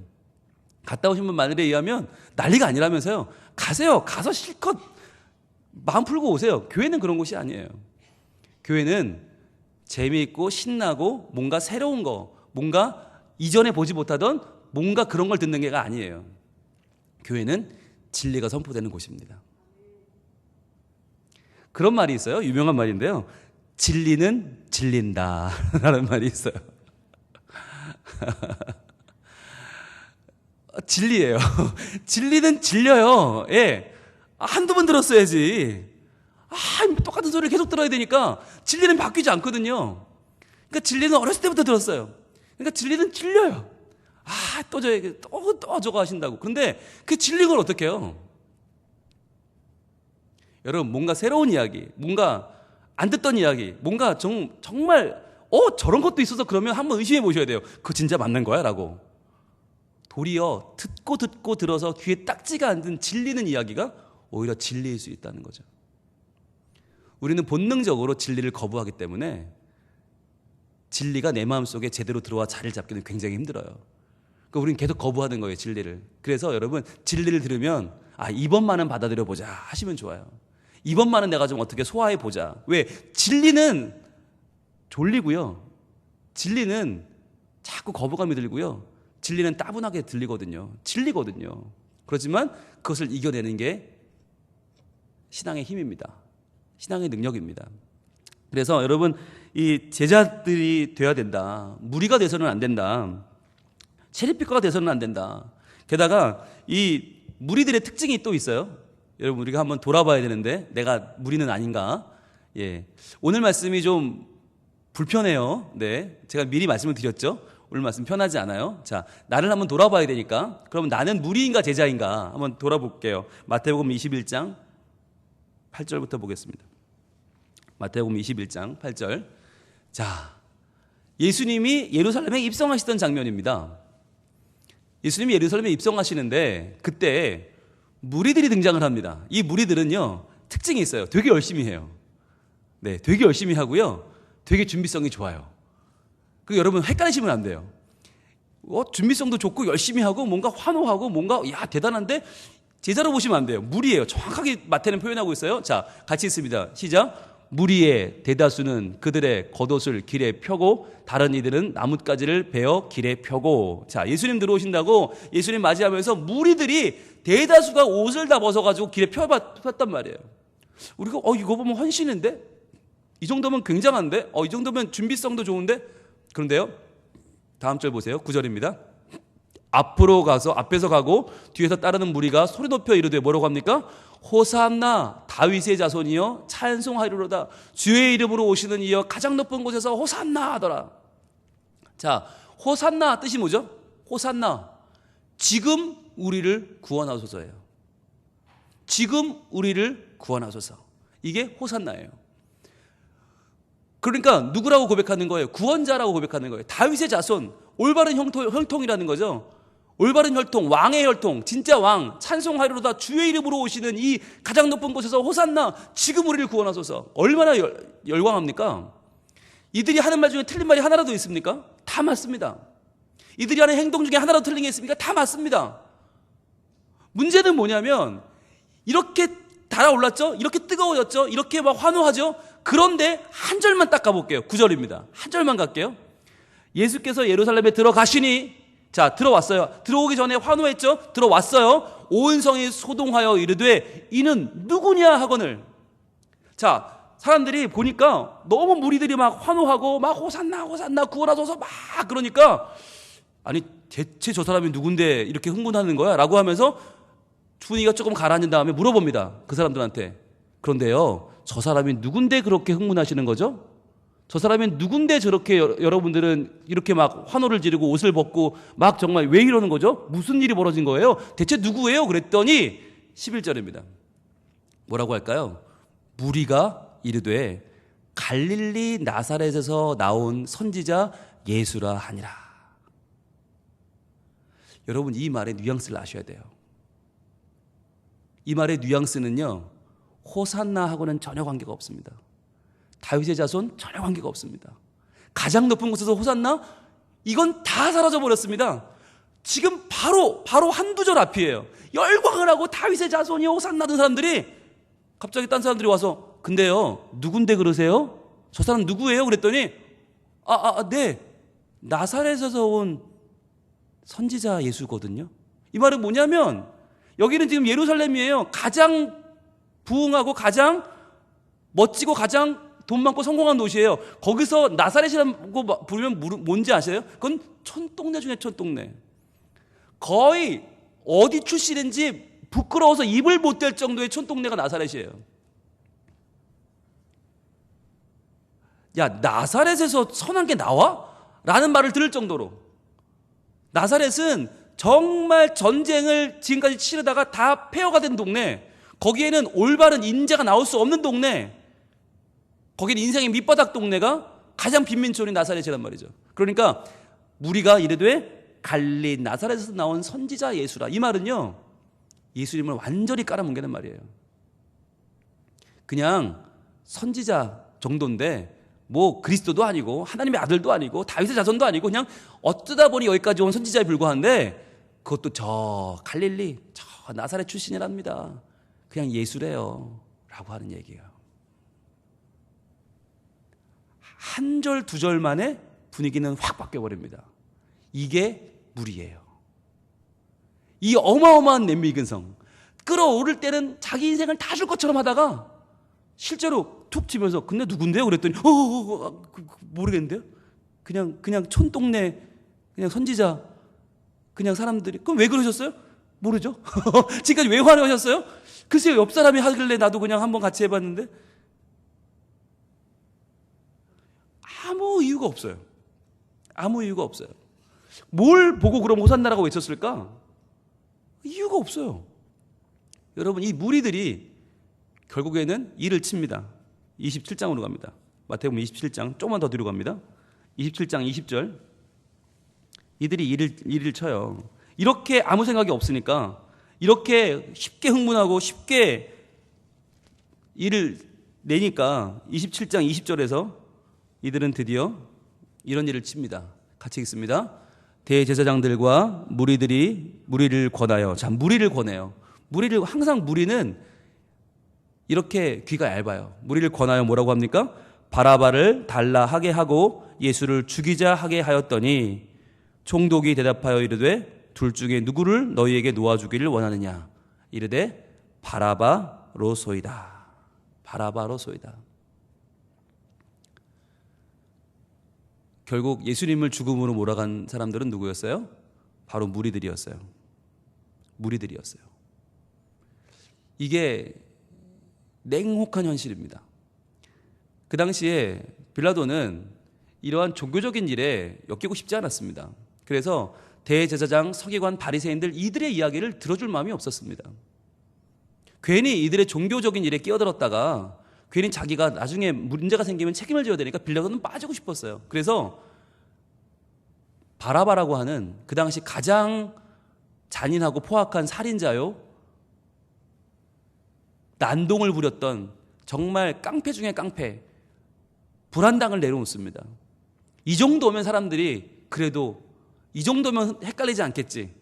갔다 오신 분 말에 의하면 난리가 아니라면서요. 가세요. 가서 실컷 마음 풀고 오세요. 교회는 그런 곳이 아니에요. 교회는 재미있고 신나고 뭔가 새로운 거, 뭔가 이전에 보지 못하던 뭔가 그런 걸 듣는 게가 아니에요. 교회는 진리가 선포되는 곳입니다. 그런 말이 있어요. 유명한 말인데요. 진리는 질린다 라는 말이 있어요. 진리예요. 진리는 질려요. 예. 한두 번 들었어야지. 똑같은 소리를 계속 들어야 되니까 진리는 바뀌지 않거든요. 그러니까 진리는 어렸을 때부터 들었어요. 그러니까 진리는 질려요. 또 저거 하신다고. 그런데 그 질린 걸 어떻게 해요? 여러분, 뭔가 새로운 이야기, 뭔가 안 듣던 이야기, 뭔가 정말 저런 것도 있어서 그러면 한번 의심해 보셔야 돼요. 그거 진짜 맞는 거야? 라고. 도리어 듣고 들어서 귀에 딱지가 않는 질리는 이야기가 오히려 진리일 수 있다는 거죠. 우리는 본능적으로 진리를 거부하기 때문에 진리가 내 마음속에 제대로 들어와 자리를 잡기는 굉장히 힘들어요. 그러니까 우리는 계속 거부하는 거예요, 진리를. 그래서 여러분, 진리를 들으면 이번만은 받아들여 보자 하시면 좋아요. 이번만은 내가 좀 어떻게 소화해 보자. 왜? 진리는 졸리고요. 진리는 자꾸 거부감이 들고요. 진리는 따분하게 들리거든요. 진리거든요. 그렇지만 그것을 이겨내는 게 신앙의 힘입니다. 신앙의 능력입니다. 그래서 여러분, 이 제자들이 되어야 된다. 무리가 돼서는 안 된다. 체리피커가 돼서는 안 된다. 게다가 이 무리들의 특징이 또 있어요. 여러분, 우리가 한번 돌아봐야 되는데 내가 무리는 아닌가? 예. 오늘 말씀이 좀 불편해요. 네. 제가 미리 말씀을 드렸죠. 오늘 말씀 편하지 않아요. 자, 나를 한번 돌아봐야 되니까. 그러면 나는 무리인가 제자인가 한번 돌아볼게요. 마태복음 21장 8절부터 보겠습니다. 마태복음 21장 8절. 자, 예수님이 예루살렘에 입성하시던 장면입니다. 예수님이 예루살렘에 입성하시는데 그때 무리들이 등장을 합니다. 이 무리들은요, 특징이 있어요. 되게 열심히 해요. 네, 되게 열심히 하고요. 되게 준비성이 좋아요. 그 여러분 헷갈리시면 안 돼요. 준비성도 좋고 열심히 하고 뭔가 환호하고 뭔가 야 대단한데 제자로 보시면 안 돼요. 무리예요. 정확하게 마태는 표현하고 있어요. 자, 같이 있습니다. 시작. 무리의 대다수는 그들의 겉옷을 길에 펴고 다른 이들은 나뭇가지를 베어 길에 펴고. 자, 예수님 들어오신다고 예수님 맞이하면서 무리들이 대다수가 옷을 다 벗어가지고 길에 폈단 말이에요. 우리가 이거 보면 헌신인데? 이 정도면 굉장한데? 이 정도면 준비성도 좋은데? 그런데요, 다음 절 보세요. 9절입니다. 앞에서 가고 뒤에서 따르는 무리가 소리 높여 이르되 뭐라고 합니까? 호산나 다윗의 자손이여 찬송하리로다. 주의 이름으로 오시는 이여 가장 높은 곳에서 호산나 하더라. 자, 호산나 뜻이 뭐죠? 호산나, 지금 우리를 구원하소서예요. 지금 우리를 구원하소서. 이게 호산나예요. 그러니까 누구라고 고백하는 거예요? 구원자라고 고백하는 거예요. 다윗의 자손, 올바른 혈통이라는 거죠. 올바른 혈통, 왕의 혈통, 진짜 왕, 찬송하리로다. 주의 이름으로 오시는 이 가장 높은 곳에서 호산나, 지금 우리를 구원하소서. 얼마나 열광합니까? 이들이 하는 말 중에 틀린 말이 하나라도 있습니까? 다 맞습니다. 이들이 하는 행동 중에 하나라도 틀린 게 있습니까? 다 맞습니다. 문제는 뭐냐면 이렇게 달아올랐죠? 이렇게 뜨거워졌죠? 이렇게 막 환호하죠? 그런데 한 절만 딱 가볼게요. 9절입니다. 한 절만 갈게요. 예수께서 예루살렘에 들어가시니, 자, 들어왔어요. 들어오기 전에 환호했죠? 들어왔어요. 온 성이 소동하여 이르되 이는 누구냐 하거늘. 자, 사람들이 보니까 너무 무리들이 막 환호하고 막 호산나 호산나 구원하소서 막 그러니까, 아니 대체 저 사람이 누군데 이렇게 흥분하는 거야? 라고 하면서 분위기가 조금 가라앉은 다음에 물어봅니다. 그 사람들한테. 그런데요, 저 사람이 누군데 그렇게 흥분하시는 거죠? 저 사람이 누군데 저렇게 여러분들은 이렇게 막 환호를 지르고 옷을 벗고 막 정말 왜 이러는 거죠? 무슨 일이 벌어진 거예요? 대체 누구예요? 그랬더니 11절입니다. 뭐라고 할까요? 무리가 이르되 갈릴리 나사렛에서 나온 선지자 예수라 하니라. 여러분, 이 말의 뉘앙스를 아셔야 돼요. 이 말의 뉘앙스는요, 호산나하고는 전혀 관계가 없습니다. 다윗의 자손 전혀 관계가 없습니다. 가장 높은 곳에서 호산나? 이건 다 사라져 버렸습니다. 지금 바로 한두 절 앞이에요. 열광을 하고 다윗의 자손이 호산나 하던 사람들이 갑자기 딴 사람들이 와서 근데요, 누군데 그러세요? 저 사람 누구예요? 그랬더니 네, 나사렛에서 온 선지자 예수거든요. 이 말은 뭐냐면 여기는 지금 예루살렘이에요. 가장 부흥하고 가장 멋지고 가장 돈 많고 성공한 도시예요. 거기서 나사렛이라고 부르면 뭔지 아세요? 그건 촌동네 중에 촌동네. 거의 어디 출신인지 부끄러워서 입을 못 댈 정도의 촌동네가 나사렛이에요. 야, 나사렛에서 선한 게 나와? 라는 말을 들을 정도로. 나사렛은 정말 전쟁을 지금까지 치르다가 다 폐허가 된 동네, 거기에는 올바른 인재가 나올 수 없는 동네, 거기는 인생의 밑바닥 동네가 가장 빈민촌인 나사렛이란 말이죠. 그러니까 무리가 이르되 갈릴리 나사렛에서 나온 선지자 예수라. 이 말은요, 예수님을 완전히 깔아뭉개는 말이에요. 그냥 선지자 정도인데 뭐 그리스도도 아니고 하나님의 아들도 아니고 다윗의 자손도 아니고 그냥 어쩌다 보니 여기까지 온 선지자에 불과한데, 그것도 저 갈릴리 저 나사렛 출신이랍니다. 그냥 예수래요 라고 하는 얘기예요. 한 절 두 절 만에 분위기는 확 바뀌어버립니다. 이게 무리예요. 이 어마어마한 냄비근성. 끌어오를 때는 자기 인생을 다 줄 것처럼 하다가 실제로 툭 치면서 근데 누군데요? 그랬더니 모르겠는데요? 그냥 촌동네 그냥 선지자 그냥 사람들이 그럼 왜 그러셨어요? 모르죠. 지금까지 왜 화내셨어요? 글쎄요, 옆 사람이 하길래 나도 그냥 한번 같이 해봤는데 아무 이유가 없어요. 아무 이유가 없어요. 뭘 보고 그럼 호산나라고 외쳤을까? 이유가 없어요. 여러분, 이 무리들이 결국에는 이를 칩니다. 27장으로 갑니다. 마태복음 27장 조금만 더 뒤로 갑니다. 27장 20절. 이들이 이를 쳐요. 이렇게 아무 생각이 없으니까 이렇게 쉽게 흥분하고 쉽게 일을 내니까 27장 20절에서 이들은 드디어 이런 일을 칩니다. 같이 읽습니다. 대제사장들과 무리들이 무리를 권하여. 자, 무리를 권해요. 항상 무리는 이렇게 귀가 얇아요. 무리를 권하여 뭐라고 합니까? 바라바를 달라 하게 하고 예수를 죽이자 하게 하였더니 총독이 대답하여 이르되 둘 중에 누구를 너희에게 놓아주기를 원하느냐? 이르되 바라바로소이다. 바라바로소이다. 결국 예수님을 죽음으로 몰아간 사람들은 누구였어요? 바로 무리들이었어요. 무리들이었어요. 이게 냉혹한 현실입니다. 그 당시에 빌라도는 이러한 종교적인 일에 엮이고 싶지 않았습니다. 그래서 대제사장, 서기관, 바리새인들 이들의 이야기를 들어줄 마음이 없었습니다. 괜히 이들의 종교적인 일에 끼어들었다가 괜히 자기가 나중에 문제가 생기면 책임을 져야 되니까 빌라도는 빠지고 싶었어요. 그래서 바라바라고 하는 그 당시 가장 잔인하고 포악한 살인자요, 난동을 부렸던 정말 깡패 중에 깡패, 불한당을 내려놓습니다. 이 정도면 사람들이 그래도 이 정도면 헷갈리지 않겠지.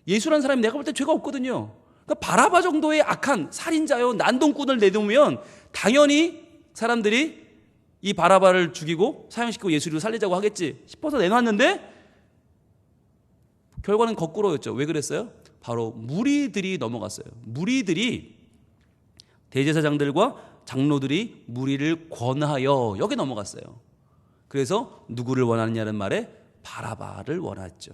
예수라는 사람이 내가 볼 때 죄가 없거든요. 그러니까 바라바 정도의 악한 살인자요, 난동꾼을 내놓으면 당연히 사람들이 이 바라바를 죽이고 사형시키고 예수를 살리자고 하겠지 싶어서 내놨는데 결과는 거꾸로였죠. 왜 그랬어요? 바로 무리들이 넘어갔어요. 무리들이 대제사장들과 장로들이 무리를 권하여 여기 넘어갔어요. 그래서 누구를 원하느냐는 말에 바라바를 원했죠.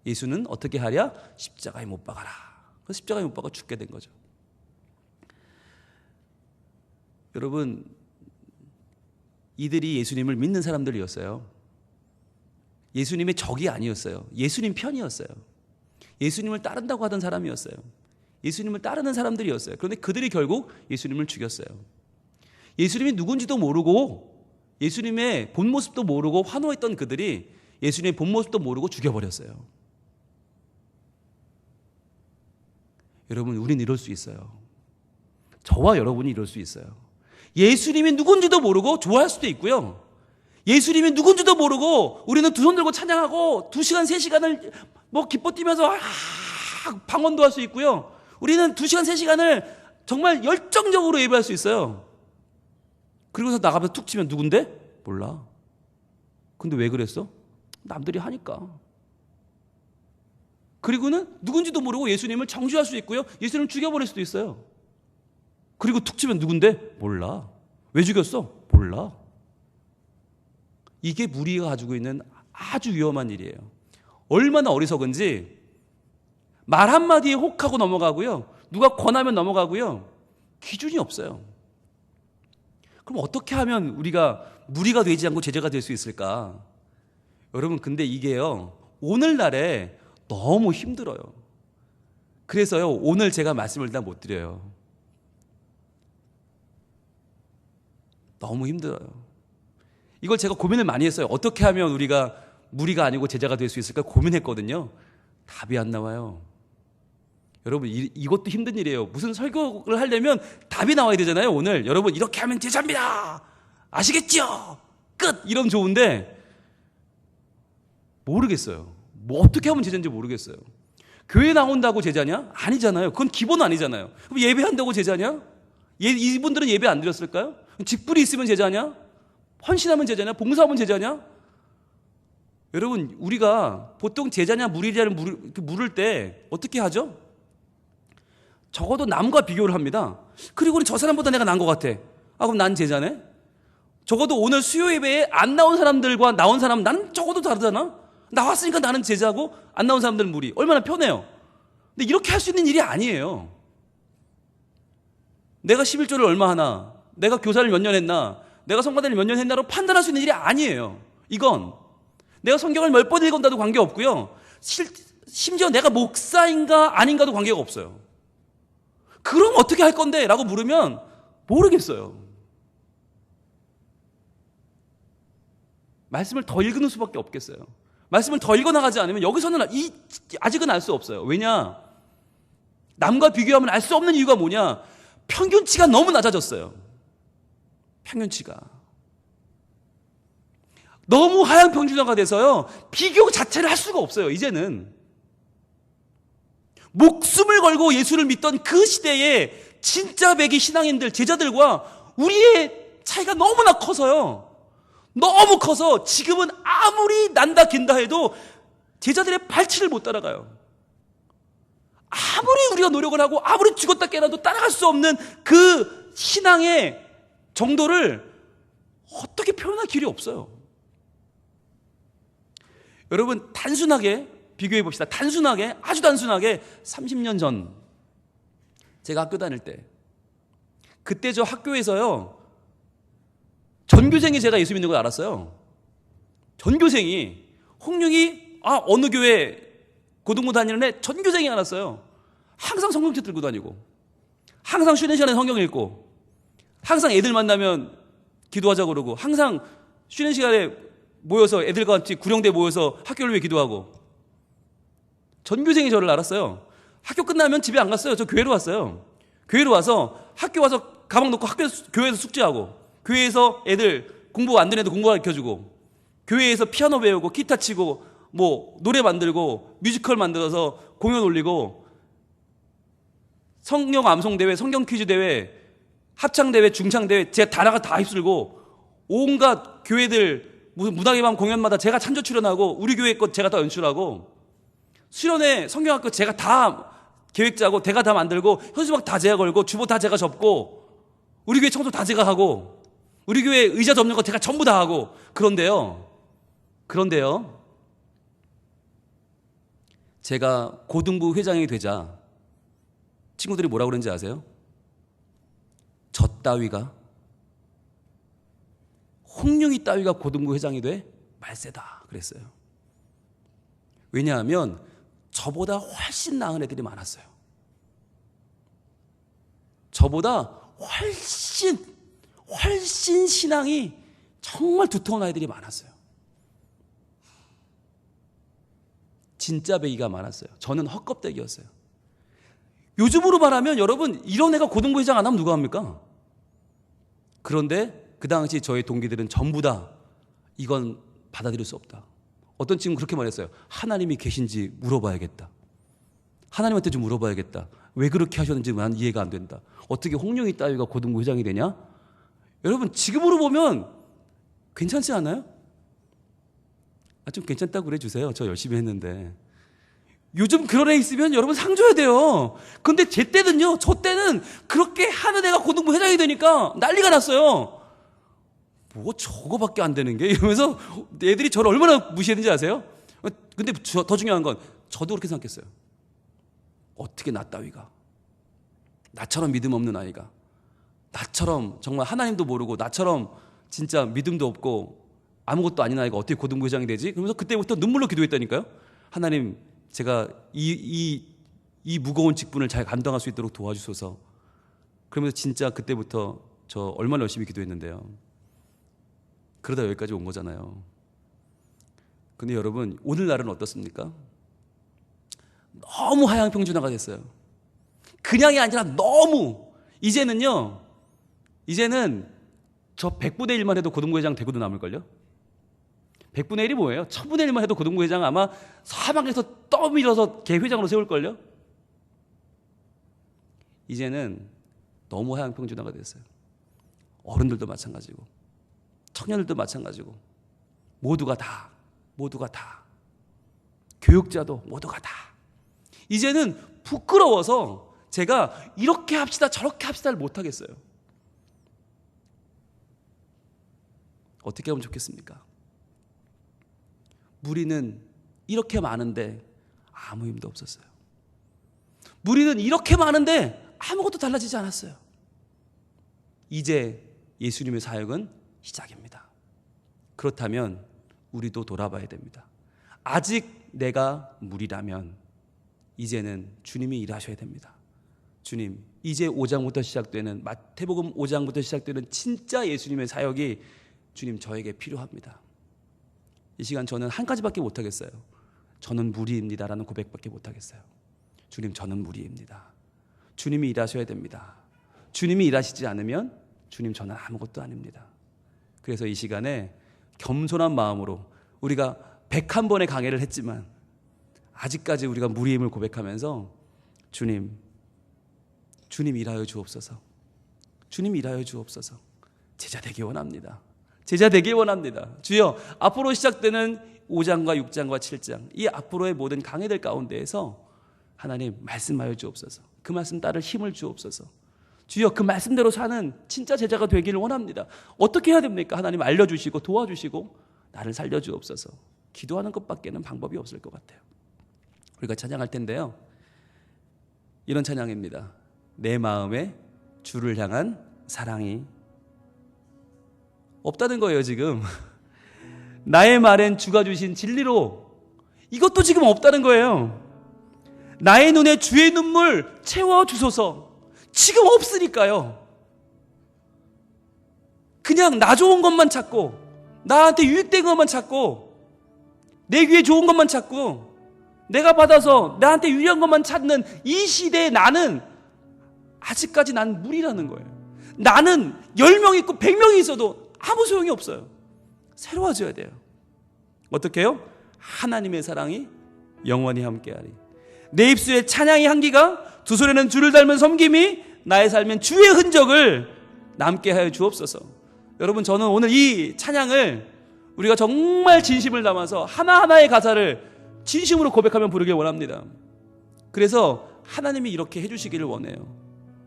예수는 어떻게 하랴? 십자가에 못 박아라. 그래서 십자가에 못 박아 죽게 된 거죠. 여러분, 이들이 예수님을 믿는 사람들이었어요. 예수님의 적이 아니었어요. 예수님 편이었어요. 예수님을 따른다고 하던 사람이었어요. 예수님을 따르는 사람들이었어요. 그런데 그들이 결국 예수님을 죽였어요. 예수님이 누군지도 모르고 예수님의 본 모습도 모르고 환호했던 그들이 예수님의 본 모습도 모르고 죽여버렸어요. 여러분, 우린 이럴 수 있어요. 저와 여러분이 이럴 수 있어요. 예수님이 누군지도 모르고 좋아할 수도 있고요. 예수님이 누군지도 모르고 우리는 두 손 들고 찬양하고 2시간, 3시간을 기뻐 뛰면서 방언도 할 수 있고요. 우리는 2시간, 3시간을 정말 열정적으로 예배할 수 있어요. 그리고서 나가면서 툭 치면 누군데? 몰라. 근데 왜 그랬어? 남들이 하니까. 그리고는 누군지도 모르고 예수님을 정죄할 수 있고요. 예수님을 죽여버릴 수도 있어요. 그리고 툭 치면 누군데? 몰라. 왜 죽였어? 몰라. 이게 무리가 가지고 있는 아주 위험한 일이에요. 얼마나 어리석은지 말 한마디에 혹하고 넘어가고요. 누가 권하면 넘어가고요. 기준이 없어요. 그럼 어떻게 하면 우리가 무리가 되지 않고 제자가 될 수 있을까? 여러분, 근데 이게요, 오늘날에 너무 힘들어요. 그래서요, 오늘 제가 말씀을 다 못 드려요. 너무 힘들어요. 이걸 제가 고민을 많이 했어요. 어떻게 하면 우리가 무리가 아니고 제자가 될 수 있을까 고민했거든요. 답이 안 나와요. 여러분, 이것도 힘든 일이에요. 무슨 설교를 하려면 답이 나와야 되잖아요. 오늘 여러분, 이렇게 하면 제자입니다, 아시겠죠? 끝! 이러면 좋은데 모르겠어요. 어떻게 하면 제자인지 모르겠어요. 교회 나온다고 제자냐? 아니잖아요. 그건 기본 아니잖아요. 그럼 예배한다고 제자냐? 이분들은 예배 안 드렸을까요? 직분이 있으면 제자냐? 헌신하면 제자냐? 봉사하면 제자냐? 여러분, 우리가 보통 제자냐 무리냐를 물을 때 어떻게 하죠? 적어도 남과 비교를 합니다. 그리고 저 사람보다 내가 나은 것 같아. 그럼 난 제자네? 적어도 오늘 수요 예배에 안 나온 사람들과 나온 사람, 난 적어도 다르잖아? 나왔으니까 나는 제자고 안 나온 사람들은 무리. 얼마나 편해요. 근데 이렇게 할 수 있는 일이 아니에요. 내가 11조를 얼마 하나, 내가 교사를 몇 년 했나, 내가 성가대를 몇 년 했나로 판단할 수 있는 일이 아니에요. 이건 내가 성경을 몇 번 읽었다도 관계없고요. 심지어 내가 목사인가 아닌가도 관계가 없어요. 그럼 어떻게 할 건데? 라고 물으면 모르겠어요. 말씀을 더 읽는 수밖에 없겠어요. 말씀을 더 읽어나가지 않으면 여기서는 아직은 알 수 없어요. 왜냐? 남과 비교하면 알 수 없는 이유가 뭐냐? 평균치가 너무 낮아졌어요. 평균치가 너무 하향평준화가 돼서요, 비교 자체를 할 수가 없어요. 이제는 목숨을 걸고 예수를 믿던 그 시대에 진짜 배기 신앙인들, 제자들과 우리의 차이가 너무나 커서요, 너무 커서 지금은 아무리 난다 긴다 해도 제자들의 발치를 못 따라가요. 아무리 우리가 노력을 하고 아무리 죽었다 깨어나도 따라갈 수 없는 그 신앙의 정도를 어떻게 표현할 길이 없어요. 여러분, 단순하게 비교해 봅시다. 단순하게, 아주 단순하게 30년 전 제가 학교 다닐 때, 그때 저 학교에서요, 전교생이 제가 예수 믿는 걸 알았어요. 전교생이, 홍룡이 어느 교회 고등부 다니는 애 전교생이 알았어요. 항상 성경책 들고 다니고, 항상 쉬는 시간에 성경 읽고, 항상 애들 만나면 기도하자고 그러고, 항상 쉬는 시간에 모여서 애들과 같이 구령대 모여서 학교를 위해 기도하고. 전교생이 저를 알았어요. 학교 끝나면 집에 안 갔어요. 저 교회로 왔어요. 교회로 와서 학교 와서 가방 놓고 교회에서 숙제하고, 교회에서 애들 공부 안 되는 애들 공부 가르쳐주고, 교회에서 피아노 배우고, 기타 치고, 노래 만들고, 뮤지컬 만들어서 공연 올리고, 성경 암송대회, 성경 퀴즈 대회, 합창대회, 중창대회 제가 다 나가 다 휩쓸고, 온갖 교회들 무슨 문학의 밤 공연마다 제가 찬조 출연하고, 우리 교회 것 제가 다 연출하고, 수련회 성경학교 제가 다 계획 짜고, 대가 다 만들고, 현수막 다 제가 걸고, 주보 다 제가 접고, 우리 교회 청소 다 제가 하고, 우리 교회 의자 접는 거 제가 전부 다 하고. 그런데요, 제가 고등부 회장이 되자 친구들이 뭐라고 그러는지 아세요? 저 따위가, 홍룡이 따위가 고등부 회장이 돼? 말세다 그랬어요. 왜냐하면 저보다 훨씬 나은 애들이 많았어요. 저보다 훨씬 신앙이 정말 두터운 아이들이 많았어요. 진짜 배기가 많았어요. 저는 헛껍데기였어요. 요즘으로 말하면 여러분, 이런 애가 고등부 회장 안 하면 누가 합니까? 그런데 그 당시 저의 동기들은 전부 다 이건 받아들일 수 없다. 어떤 친구는 그렇게 말했어요. 하나님이 계신지 물어봐야겠다. 하나님한테 좀 물어봐야겠다. 왜 그렇게 하셨는지 난 이해가 안 된다. 어떻게 홍룡이 따위가 고등부 회장이 되냐? 여러분, 지금으로 보면 괜찮지 않아요? 좀 괜찮다고 그래 주세요. 저 열심히 했는데. 요즘 그런 애 있으면 여러분 상 줘야 돼요. 근데 제 때는요, 저 때는 그렇게 하는 애가 고등부 회장이 되니까 난리가 났어요. 뭐 저거밖에 안 되는 게? 이러면서 애들이 저를 얼마나 무시했는지 아세요? 근데 더 중요한 건 저도 그렇게 생각했어요. 어떻게 나 따위가, 나처럼 믿음 없는 아이가, 나처럼 정말 하나님도 모르고 나처럼 진짜 믿음도 없고 아무것도 아닌 아이가 어떻게 고등부 회장이 되지? 그러면서 그때부터 눈물로 기도했다니까요. 하나님, 제가 이 무거운 직분을 잘 감당할 수 있도록 도와주소서. 그러면서 진짜 그때부터 저 얼마나 열심히 기도했는데요. 그러다 여기까지 온 거잖아요. 근데 여러분, 오늘날은 어떻습니까? 너무 하향평준화가 됐어요. 그냥이 아니라 너무. 이제는 저 100분의 1만 해도 고등부 회장 되고도 남을걸요? 100분의 1이 뭐예요? 1000분의 1만 해도 고등부 회장 아마 사방에서 떠밀어서 개 회장으로 세울걸요? 이제는 너무 하향평준화가 됐어요. 어른들도 마찬가지고, 청년들도 마찬가지고, 모두가 다. 교육자도 모두가 다. 이제는 부끄러워서 제가 이렇게 합시다 저렇게 합시다를 못하겠어요. 어떻게 하면 좋겠습니까? 무리는 이렇게 많은데 아무 힘도 없었어요. 무리는 이렇게 많은데 아무것도 달라지지 않았어요. 이제 예수님의 사역은 시작입니다. 그렇다면 우리도 돌아봐야 됩니다. 아직 내가 무리라면 이제는 주님이 일하셔야 됩니다. 주님, 이제 5장부터 시작되는 마태복음 5장부터 시작되는 진짜 예수님의 사역이 주님 저에게 필요합니다. 이 시간 저는 한 가지밖에 못하겠어요. 저는 무리입니다라는 고백밖에 못하겠어요. 주님, 저는 무리입니다. 주님이 일하셔야 됩니다. 주님이 일하시지 않으면 주님, 저는 아무것도 아닙니다. 그래서 이 시간에 겸손한 마음으로 우리가 101번의 강해를 했지만 아직까지 우리가 무리임을 고백하면서 주님 일하여 주옵소서. 주님 일하여 주옵소서. 제자 되기 원합니다. 제자 되기 원합니다. 주여, 앞으로 시작되는 5장과 6장과 7장 이 앞으로의 모든 강해들 가운데에서 하나님 말씀하여 주옵소서. 그 말씀 따를 힘을 주옵소서. 주여, 그 말씀대로 사는 진짜 제자가 되기를 원합니다. 어떻게 해야 됩니까? 하나님 알려주시고 도와주시고 나를 살려주옵소서. 기도하는 것밖에는 방법이 없을 것 같아요. 우리가 찬양할 텐데요, 이런 찬양입니다. 내 마음에 주를 향한 사랑이 없다는 거예요. 지금 나의 말엔 주가 주신 진리로 이것도 지금 없다는 거예요. 나의 눈에 주의 눈물 채워주소서. 지금 없으니까요. 그냥 나 좋은 것만 찾고 나한테 유익된 것만 찾고 내 귀에 좋은 것만 찾고 내가 받아서 나한테 유리한 것만 찾는 이 시대에 나는 아직까지 난 무리라는 거예요. 나는 10명 있고 100명이 있어도 아무 소용이 없어요. 새로워져야 돼요. 어떻게 해요? 하나님의 사랑이 영원히 함께하리. 내 입술에 찬양의 향기가, 두 손에는 주를 닮은 섬김이 나의 삶엔 주의 흔적을 남게 하여 주옵소서. 여러분, 저는 오늘 이 찬양을 우리가 정말 진심을 담아서 하나하나의 가사를 진심으로 고백하며 부르길 원합니다. 그래서 하나님이 이렇게 해주시기를 원해요.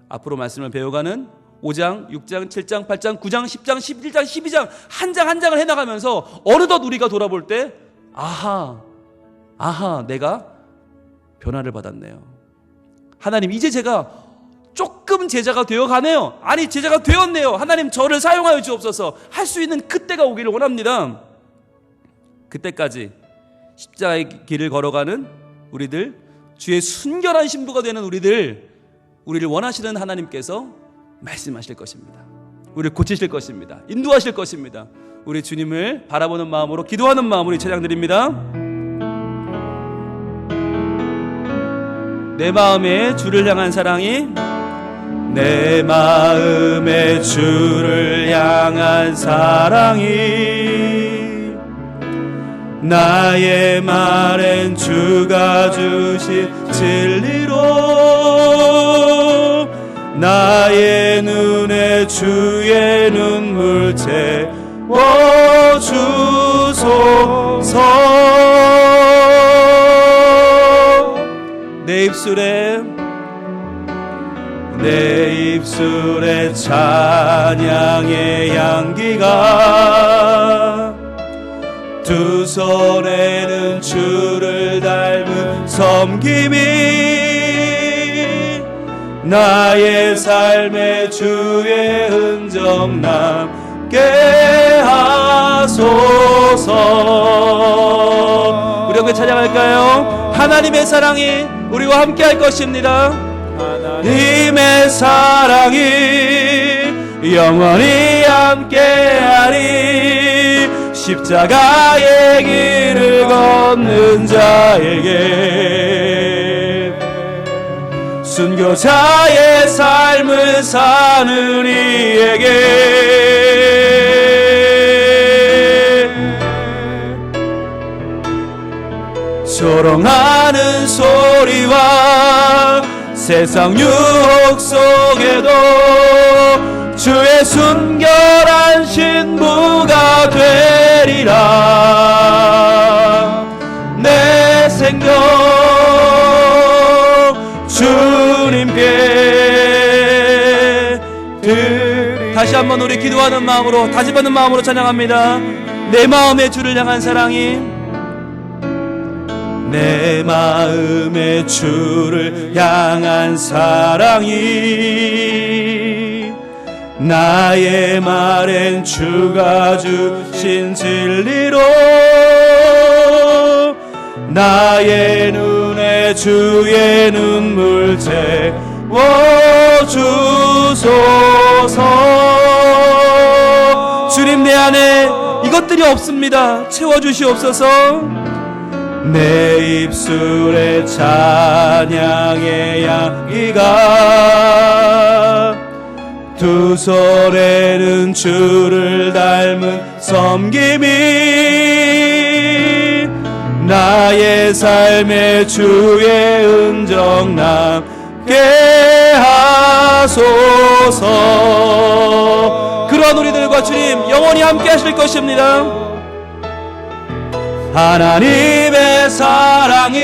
앞으로 말씀을 배워가는 5장, 6장, 7장, 8장, 9장, 10장, 11장, 12장 한 장 한 장을 해나가면서 어느덧 우리가 돌아볼 때 아하, 내가 변화를 받았네요. 하나님, 이제 제가 조금 제자가 되어가네요. 아니, 제자가 되었네요. 하나님, 저를 사용하여 주옵소서. 할 수 있는 그때가 오기를 원합니다. 그때까지 십자가의 길을 걸어가는 우리들, 주의 순결한 신부가 되는 우리를 원하시는 하나님께서 말씀하실 것입니다. 우리를 고치실 것입니다. 인도하실 것입니다. 우리 주님을 바라보는 마음으로, 기도하는 마음으로 찬양드립니다. 내 마음에 주를 향한 사랑이, 내 마음에 주를 향한 사랑이, 나의 말엔 주가 주신 진리로 나의 눈에 주의 눈물 채워주소서. 내 입술에 찬양의 향기가, 두 손에는 주를 닮은 섬김이 나의 삶에 주의 흔적 남게 하소서. 우리 함께 찬양할까요? 하나님의 사랑이 우리와 함께 할 것입니다. 하나님의 사랑이 영원히 함께하리. 십자가의 길을 걷는 자에게, 순교자의 삶을 사는 이에게, 조롱하는 소리와 세상 유혹 속에도 주의 순결한 신부가 되리라. 내 생명 주님께 한번 우리 기도하는 마음으로, 다짐하는 마음으로 찬양합니다. 내 마음의 주를 향한 사랑이, 내 마음의 주를 향한 사랑이, 나의 말엔 주가 주신 진리로 나의 눈에 주의 눈물 채워주소서. 주님, 내 안에 이것들이 없습니다. 채워주시옵소서. 내 입술에 찬양의 향기가, 두 손에는 주를 닮은 섬김이, 나의 삶에 주의 은정 남게 하소서. 그러한 우리들과 주님 영원히 함께 하실 것입니다. 하나님의 사랑이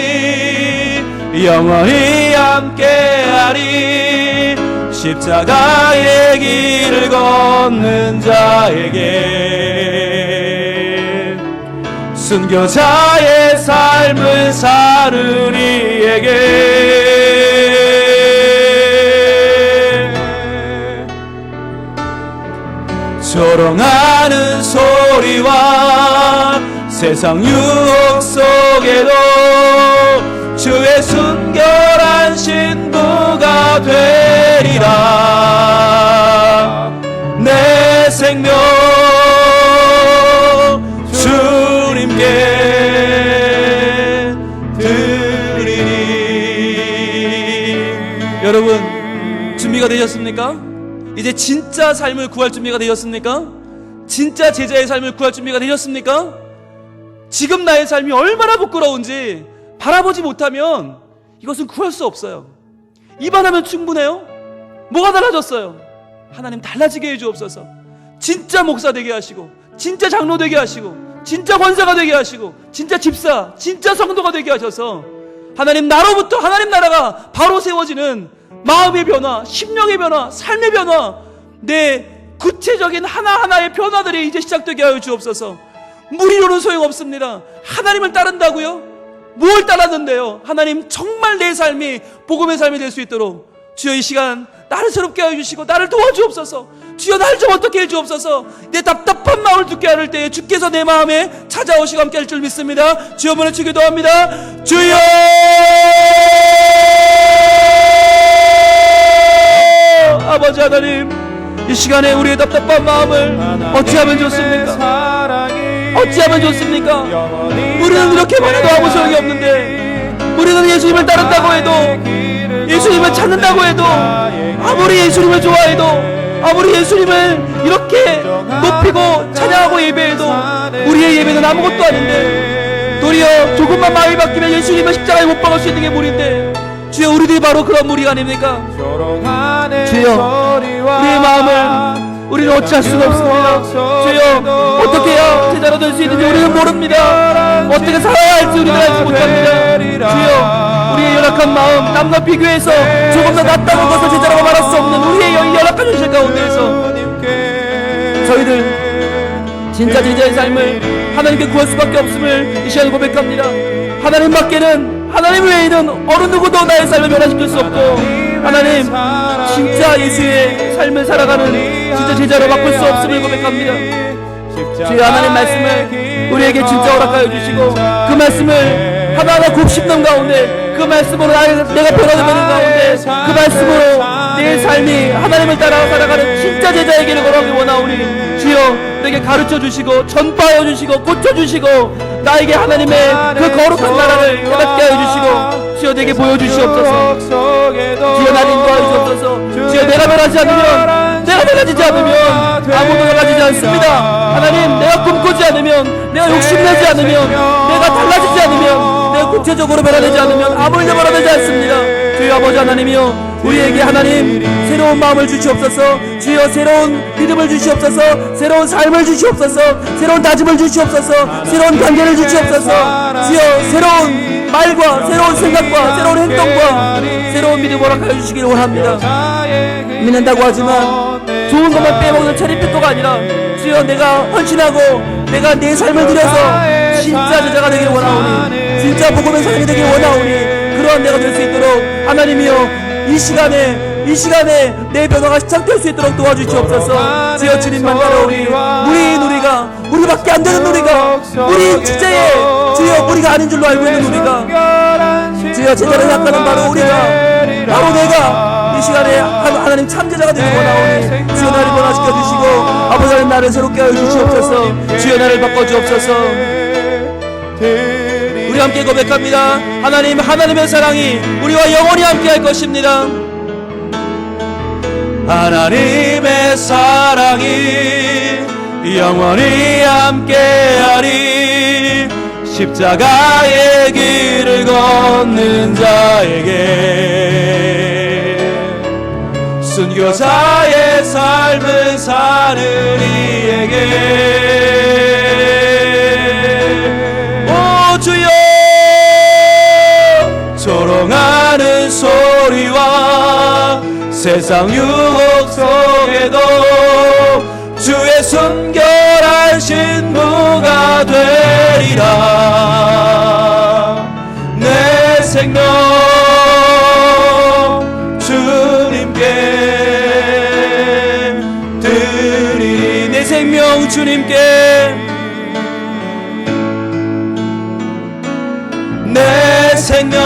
영원히 함께하리. 십자가의 길을 걷는 자에게, 순교자의 삶을 사는 이에게, 조롱하는 소리와 세상 유혹 속에도 주의 순결한 신부가 되리라. 내 생명 주님께 드리니. 여러분, 준비가 되셨습니까? 이제 진짜 삶을 구할 준비가 되셨습니까? 진짜 제자의 삶을 구할 준비가 되셨습니까? 지금 나의 삶이 얼마나 부끄러운지 바라보지 못하면 이것은 구할 수 없어요. 입만 하면 충분해요? 뭐가 달라졌어요? 하나님 달라지게 해주옵소서. 진짜 목사 되게 하시고, 진짜 장로 되게 하시고, 진짜 권사가 되게 하시고, 진짜 집사, 진짜 성도가 되게 하셔서 하나님 나로부터 하나님 나라가 바로 세워지는 마음의 변화, 심령의 변화, 삶의 변화, 내 구체적인 하나하나의 변화들이 이제 시작되게 하여 주옵소서. 무리로는 소용없습니다. 하나님을 따른다고요? 뭘 따랐는데요? 하나님, 정말 내 삶이 복음의 삶이 될 수 있도록 주여 이 시간 나를 새롭게 하여 주시고 나를 도와주옵소서. 주여 날 좀 어떻게 해주옵소서. 내 답답한 마음을 듣게 하를 때에 주께서 내 마음에 찾아오시고 함께 할 줄 믿습니다. 주여 문을 주기도 합니다. 주여 아버지 하나님, 이 시간에 우리의 답답한 마음을 어찌하면 좋습니까? 어찌하면 좋습니까? 우리는 이렇게 말해도 아무 소용이 없는데, 우리는 예수님을 따른다고 해도, 예수님을 찾는다고 해도, 아무리 예수님을 좋아해도, 아무리 예수님을 이렇게 높이고 찬양하고 예배해도 우리의 예배는 아무것도 아닌데, 도리어 조금만 마음이 바뀌면 예수님을 십자가에 못 박을 수 있는 게 무리인데, 주여 우리들이 바로 그런 무리가 아닙니까? 주여 우리의 마음을 우리는 어찌할 수가 없습니다. 주여 어떻게 해야 제자로 될 수 있는지 우리는 모릅니다. 어떻게 살아야 할지 우리는 알지 못합니다. 주여 우리의 열악한 마음 남과 비교해서 조금 더 낫다고 것을 제자라고 말할 수 없는 우리의 열악한 현실 가운데에서 저희들 진짜 제자의 삶을 하나님께 구할 수밖에 없음을 이 시간에 고백합니다. 하나님밖에는, 하나님 외에는 어느 누구도 나의 삶을 변화시킬 수 없고, 하나님 진짜 예수의 삶을 살아가는 진짜 제자로 바꿀 수 없음을 고백합니다. 주여 하나님 말씀을 우리에게 진짜 허락하여 주시고, 그 말씀을 하나하나 곱씹는 가운데, 그 말씀으로 내가 변화되는 가운데, 그 말씀으로 내 삶이 하나님을 따라 살아가는 진짜 제자의 길을 걸어가기 원하오니, 주여 내게 가르쳐 주시고 전파하여 주시고 고쳐주시고 나에게 하나님의 그 거룩한 나라를 깨닫게 하여 주시고, 주여 내게 보여주시옵소서. 주여 나를 인도하여 주옵소서. 주여 내가 변하지 않으면, 내가 변하지 않으면 아무도 변하지 않습니다. 하나님, 내가 꿈꾸지 않으면, 내가 욕심내지 않으면, 내가 달라지지 않으면, 내가 구체적으로 변화되지 않으면 아무리도 변화되지 않습니다. 주여 아버지 하나님이여, 우리에게 하나님 새로운 마음을 주시옵소서. 주여 새로운 믿음을 주시옵소서. 새로운 삶을 주시옵소서. 새로운 다짐을 주시옵소서. 새로운 관계를 주시옵소서. 주여 새로운 말과 새로운 생각과 새로운 행동과 새로운 믿음 허락하여 주시기를 원합니다. 믿는다고 하지만 좋은 것만 빼먹는 체리피커가 아니라 주여 내가 헌신하고 내가 내 삶을 들여서 진짜 제자가 되길 원하오니, 진짜 복음의 사람이 되길 원하오니, 그러한 내가 될 수 있도록 하나님이여 이 시간에 내 변화가 시작될 수 있도록 도와주시옵소서. 주여 주님만 따라오니 우리밖에 안 되는 우리가, 우리 주제에 주여 우리가 아닌 줄로 알고 있는 우리가, 주여 제자를 낚아는 바로 우리가, 바로 내가 이 시간에 하나님 참제자가 되길 원하오니 주여 나를 변화시켜 주시고 아버지 하나님 나를 새롭게 하여 주시옵소서. 주여 나를 바꿔주옵소서. 우리 함께 고백합니다. 하나님의 사랑이 우리와 영원히 함께 할 것입니다. 하나님의 사랑이 영원히 함께하리. 십자가의 길을 걷는 자에게 순교자의 삶을 사는 이에게 오 주여 조롱하는 소리와 세상 유혹 속에도 주의 순결한 신부가 되리라. 내 생명 주님께 드리리. 내 생명 주님께, 내 생명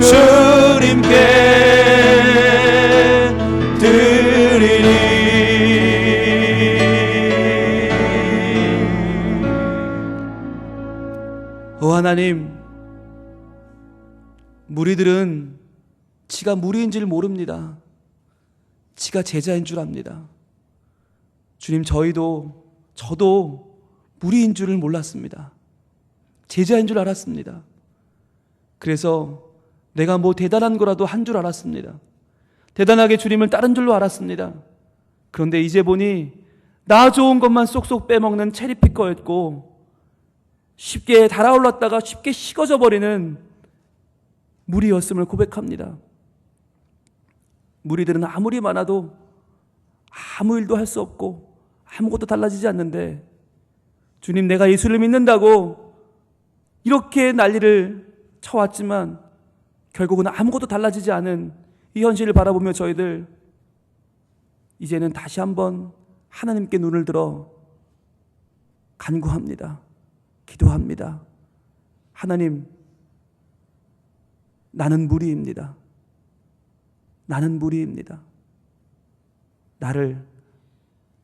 주님께 하나님, 무리들은 지가 무리인 줄 모릅니다. 지가 제자인 줄 압니다. 주님, 저도 무리인 줄을 몰랐습니다. 제자인 줄 알았습니다. 그래서 내가 뭐 대단한 거라도 한 줄 알았습니다. 대단하게 주님을 따른 줄로 알았습니다. 그런데 이제 보니 나 좋은 것만 쏙쏙 빼먹는 체리피커였고, 쉽게 달아올랐다가 쉽게 식어져 버리는 무리였음을 고백합니다. 무리들은 아무리 많아도 아무 일도 할 수 없고 아무것도 달라지지 않는데, 주님, 내가 예수를 믿는다고 이렇게 난리를 쳐왔지만 결국은 아무것도 달라지지 않은 이 현실을 바라보며 저희들 이제는 다시 한번 하나님께 눈을 들어 간구합니다. 기도합니다. 하나님, 나는 무리입니다. 나를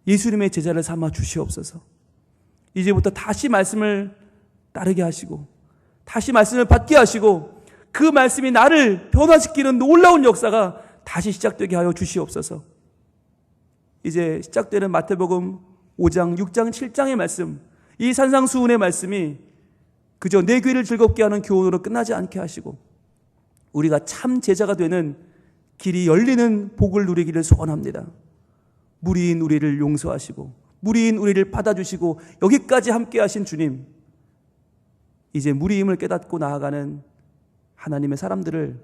예수님의 제자를 삼아 주시옵소서. 이제부터 다시 말씀을 따르게 하시고 다시 말씀을 받게 하시고 그 말씀이 나를 변화시키는 놀라운 역사가 다시 시작되게 하여 주시옵소서. 이제 시작되는 마태복음 5장, 6장, 7장의 말씀, 이 산상수훈의 말씀이 그저 내 귀를 즐겁게 하는 교훈으로 끝나지 않게 하시고 우리가 참 제자가 되는 길이 열리는 복을 누리기를 소원합니다. 무리인 우리를 용서하시고 무리인 우리를 받아주시고 여기까지 함께 하신 주님, 이제 무리임을 깨닫고 나아가는 하나님의 사람들을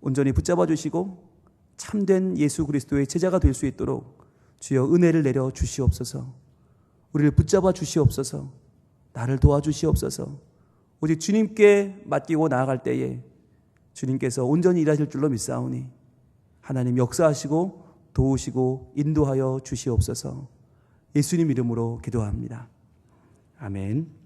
온전히 붙잡아 주시고 참된 예수 그리스도의 제자가 될 수 있도록 주여 은혜를 내려 주시옵소서. 우리를 붙잡아 주시옵소서. 나를 도와주시옵소서. 오직 주님께 맡기고 나아갈 때에 주님께서 온전히 일하실 줄로 믿사오니 하나님 역사하시고 도우시고 인도하여 주시옵소서. 예수님 이름으로 기도합니다. 아멘.